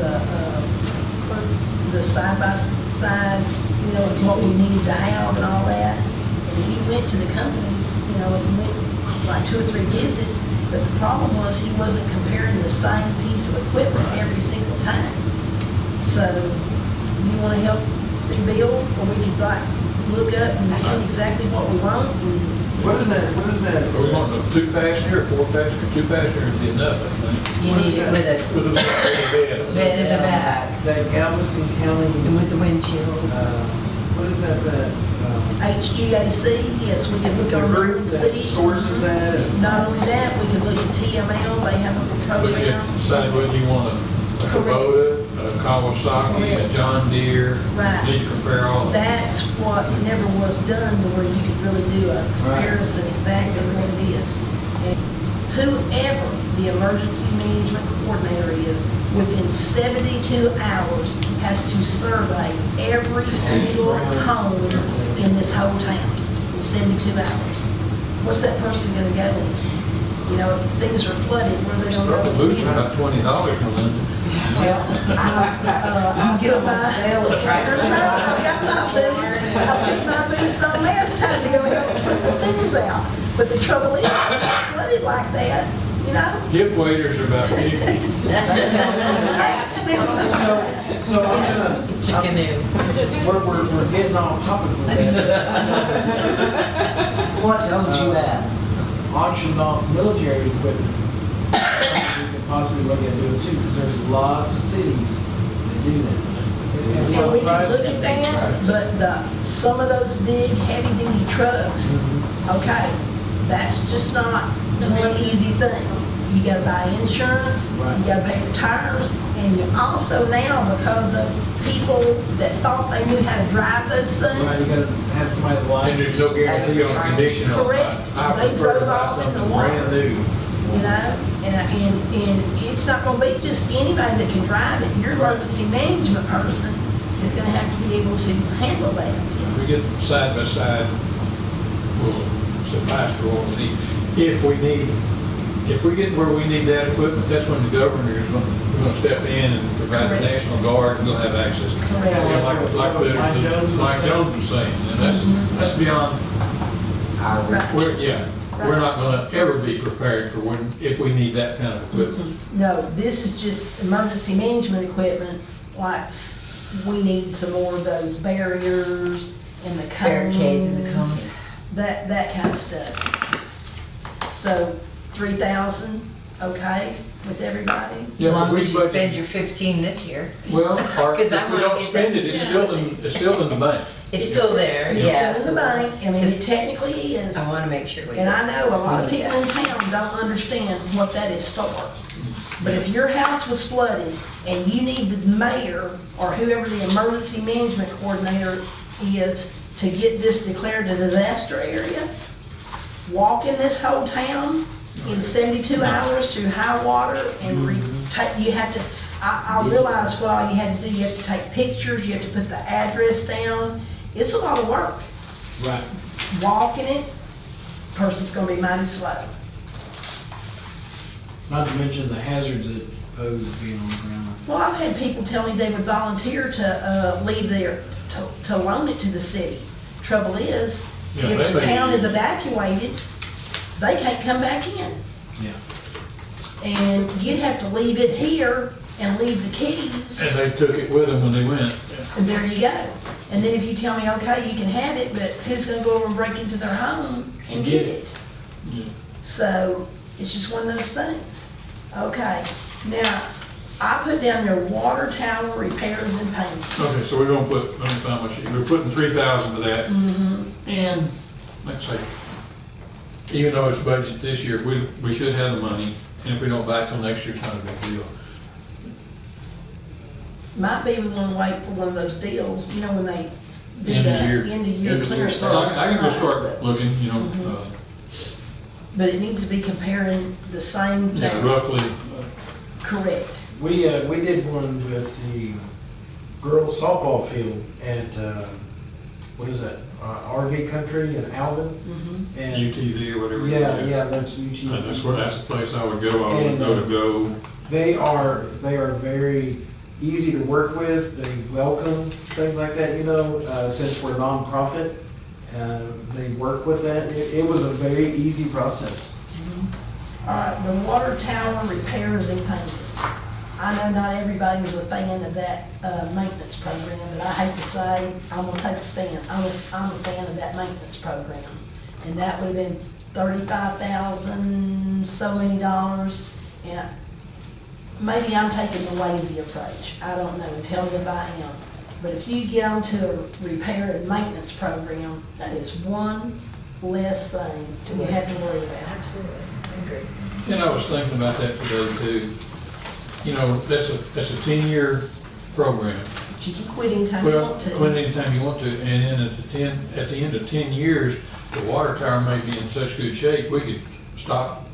the side-by-side, you know, it's what we needed to have and all that. And he went to the companies, you know, he went like 2 or 3 visits, but the problem was he wasn't comparing the same piece of equipment every single time. So, you wanna help Bill, or we could like look up and see exactly what we want and What is that, Are we wanting a 2-passenger or 4-passenger? 2-passenger would be enough, I think. You need it with a With a bed. bed in the back that Galveston County, and with the windshield. what is that, HGAC, yes, we could look the on there group and that see. sources that? and- Not only that, we could look at TML, they have a But you program. decide whether you want a Kubota, a Kawasaki, a John Deere. Right. You need to compare all of them. That's what never was done to where you could really do a comparison exactly what it is. And whoever the emergency management coordinator is, within 72 hours has to survey every single home in this whole town in 72 hours. What's that person gonna go in? You know, if things are flooded, where are they gonna The go? boots are about $20, Melinda. Well, I'll get on my sale at Tractor Supply. I've got my boots. I'll put my boots on there. It's time to go help put the things out. But the trouble is, when it's flooded like that, you know? Hip waders are about 50. So I'm gonna, Chicken in. we're getting off topic with that. What told you that? Auctioned off military equipment. Something we could possibly look at doing too, because there's lots of cities that do that. And we can look at that, but some of those big, heavy-duty trucks, Mhm. okay, that's just not one easy thing. You gotta buy insurance, Right. you gotta pay for tires, and you also now, because of people that thought they knew how to drive those Right, you things, gotta have somebody And license. there's no guarantee on the condition of it. Correct. I They prefer to drove buy off in the something water. brand new. you know? And it's not gonna be just anybody that can drive it. Your emergency management person is gonna have to be able to handle that. If we get side by side, will suffice for what we need. If we get where we need that equipment, that's when the governor is gonna step in and provide the Correct. National Guard, and we'll have access. Correct. Yeah, Like Mike Jones was saying, and that's beyond, Right. we're not gonna ever be prepared for if we need that kind of equipment. No, this is just emergency management equipment, like we need some more of those barriers and the cones. Barricades and the cones. That kind of stuff. So 3,000, okay, with everybody? As long we as you budget- spend your 15 this year. Well, or if 'Cause I we wanna don't get spend that it, it's still in the bank. It's still there, It's yeah. still in the bank, I mean, it technically is. I want to make sure we. And I know a lot of we need people in town don't understand what that is for. But if your house was flooded and you need the mayor or whoever the emergency management coordinator is to get this declared a disaster area, walk in this whole town in 72 hours through high water and you have to, I realize what all you had to do, you have to take pictures, you have to put the address down. It's a lot of work. Right. Walking it, person's gonna be mighty slow. Not to mention the hazards that pose being on the ground. Well, I've had people tell me they would volunteer to leave to loan it to the city. Trouble is, Yeah, if they the may town is use it. evacuated, they can't come back in. Yeah. And you'd have to leave it here and leave the keys, And they took it with them when they went. and there you go. And then if you tell me, okay, you can have it, but who's gonna go over and break into their home and get it? Yeah. So, it's just one of those things. Okay, now, I put down there water tower repairs and painting. Okay, so we're gonna put, let me find my sheet, we're putting 3,000 to that. Mm-hmm. And, let's say, even though it's budget this year, we should have the money, and if we don't buy it till next year, it's not a big deal. Might be we wanna wait for one of those deals, you know, when they do End the of year. end of year End of year clearance. stuff. I can go start looking, you know, But it needs to be comparing the same yeah, thing, roughly, correct. We did one with the girls softball field at, what is that? RV Country in Alvin. Mhm. And UTV or whatever. yeah, that's And UTV. that's the place I would go, I would And, go to go. They are very easy to work with. They welcome things like that, you know, since we're nonprofit. They work with that. It was a very easy process. All right, the water tower repairs and painting. I know not everybody's a fan of that maintenance program, but I hate to say, I'm gonna take a stand. I'm a fan of that maintenance program. And that would have been $35,000, so many dollars. And maybe I'm taking the lazy approach. I don't know, tell me if I am. But if you get onto a repair and maintenance program, that is one less thing to have to worry about. Absolutely, I agree. And I was thinking about that today too. You know, that's a 10-year program. But you can quit anytime you Well, want to. quit anytime you want to, and then at the end of 10 years, the water tower may be in such good shape, we could stop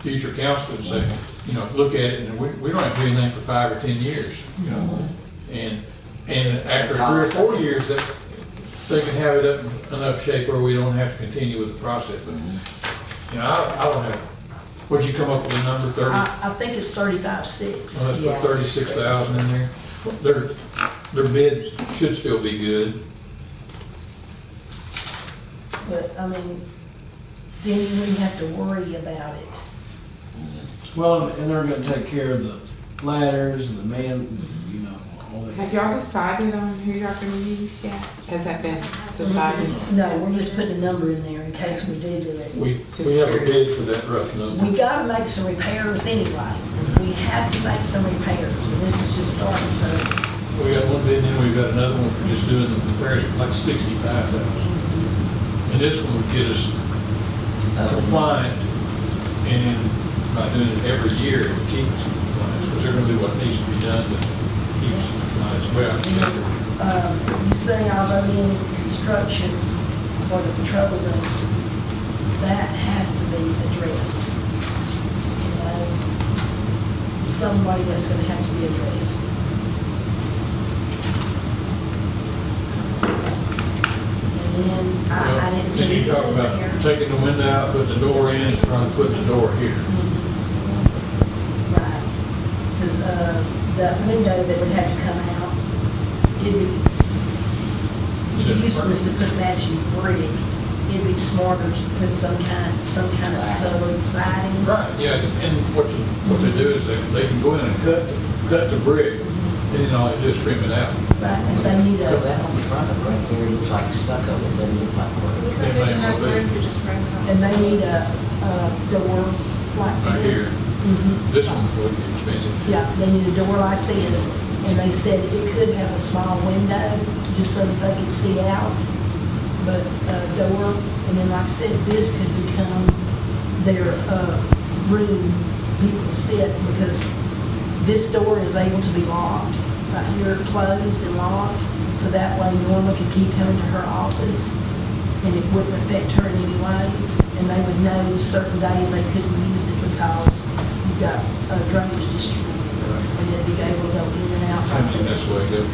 future council and say, you know, look at it, and we don't have to do anything for 5 or 10 years, you know? And after 3 or 4 years, that they can have it up in enough shape where we don't have to continue with the process. But, you know, I don't have, what'd you come up with a number, 30? I think it's 35.6. Well, let's Yeah. put 36,000 in there. Their bid should still be good. But, I mean, then you wouldn't have to worry about it. Well, and they're gonna take care of the ladders and the man, you know, all that. Have y'all decided on who y'all gonna use yet? Has that been decided? No, we're just putting a number in there in case we do it. We have a bid for that rough number. We gotta make some repairs anyway. We have to make some repairs, and this is just starting to, We got one bid, and then we've got another one for just doing the repairs, like 65,000. And this one would get us compliant, and by doing it every year, it keeps us compliant, because they're gonna do what needs to be done to keep us compliant. Well, you say although in construction for the patrol room, that has to be addressed. You know, some way that's gonna have to be addressed. And then I didn't put then you talk anything about there. taking the window out, putting the door in, and probably putting the door here. Right, because the window that would have to come out, it'd be useless to put matching brick. It'd be smarter to put some kind of colored siding. Right, yeah, and what they do is they can go in and cut the brick, and then all they do is trim it out. Right, and they need So a, that on the front of it right there looks like stucco, it doesn't look like Looks brick. like there's enough room to just frame it up. and they need a door like Right this. here. Mhm. This one would be expensive. Yeah, they need a door like this, and they said it could have a small window, just so that they could see out, but a door, and then like I said, this could become their room for people to sit, because this door is able to be locked, right here, closed and locked, so that way Norma could keep coming to her office, and it wouldn't affect her in any ways, and they would know certain days they couldn't use it because you've got a drainage district, and they'd be able to go in and out. I mean, that's the way it goes.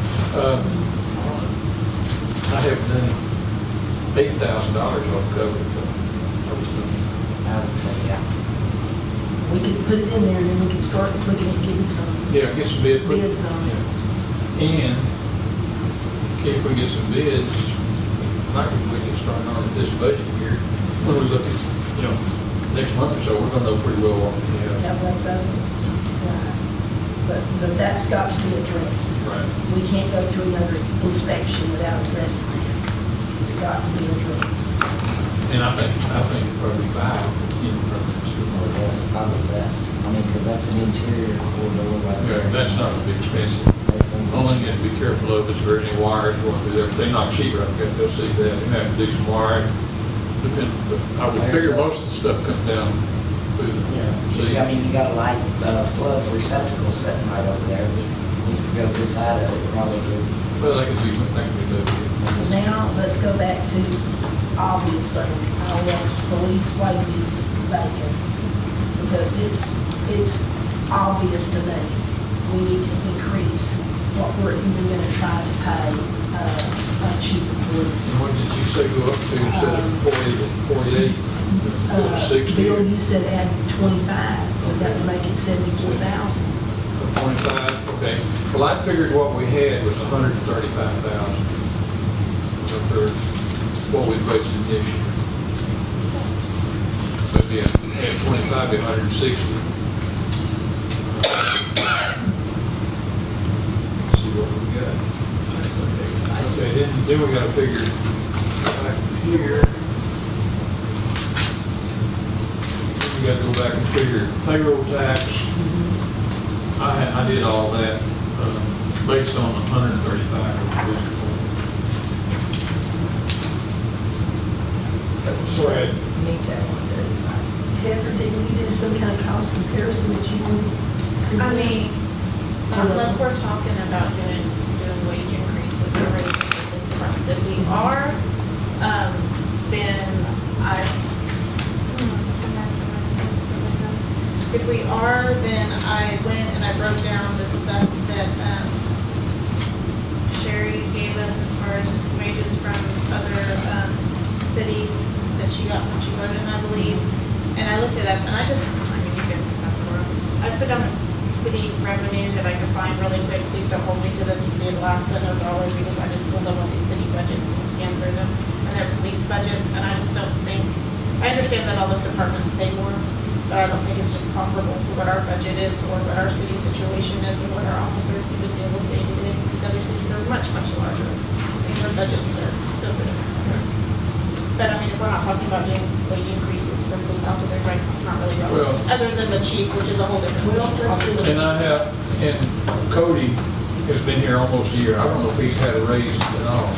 I have done $8,000 on cover. I would say, yeah. We could put it in there, and then we could start looking at getting some Yeah, get some bids. bids on it. And if we get some bids, like we can start on this budget year, when we look at, next month or so, we're gonna know pretty well what we have. That way, though. Right. But that's got to be addressed. Right. We can't go through another inspection without addressing it. It's got to be addressed. And I think probably 5, permits. Or less, probably less. I mean, because that's an interior corridor right Yeah, there. that's not gonna be expensive. That's gonna be- Only thing you have to be careful of is there any wires going through there. If they knock sheetrock, you have to go see that. You have to do some wiring. But I would figure most of the stuff comes down through the I mean, you got a light plug receptacle sitting right over there. You could go this side of it, probably. Well, that could be moved. Now, let's go back to, obviously, I want police wages vacant, because it's obvious to me, we need to increase what we're even gonna try to pay, chief of police. And what did you say go up to instead of 40 to 48? 60? Bill, you said add 25, so that would make it 74,000. 25, okay. Well, I figured what we had was 135,000. So for what we budgeted this year. But yeah, at 25, be 160. See what we got. Okay, then we gotta figure back here. We gotta go back and figure payroll tax. I did all that, based on 135. Go ahead. Need that 135. Heather, didn't you do some kind of cost comparison that you wanted? I mean, unless we're talking about doing wage increases or raising the police departments, if we are, then if we are, then I went and I broke down the stuff that Sherry gave us as far as wages from other cities that she got when she voted, I believe. And I looked it up, and I mean, you guys can pass it around. I just put down the city revenue that I could find really quick. Please don't hold me to this to be the last set of dollars, because I just pulled up all these city budgets and scanned through them, and their police budgets, and I just don't think, I understand that all those departments pay more, But I don't think it's just comparable to what our budget is or what our city situation is or what our officers even deal with day to day. These other cities are much, much larger and their budgets are different, et cetera. But I mean, if we're not talking about doing wage increases for police officers, right, it's not really relevant. Other than the chief, which is a whole different. Well, let's see. And I have, and Cody has been here almost a year. I don't know if he's had a raise at all.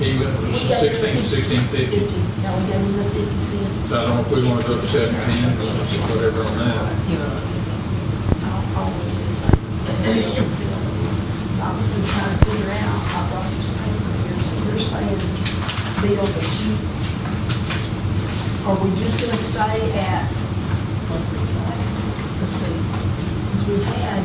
He went from 16 to 16.50. Now we gave him the 50 cents. So I don't know if we want to go to 17 or whatever on that. I'll look at it. I was gonna try to figure out, I brought you some paper here, so you're saying, Bill, that you, are we just gonna stay at, let's see, because we had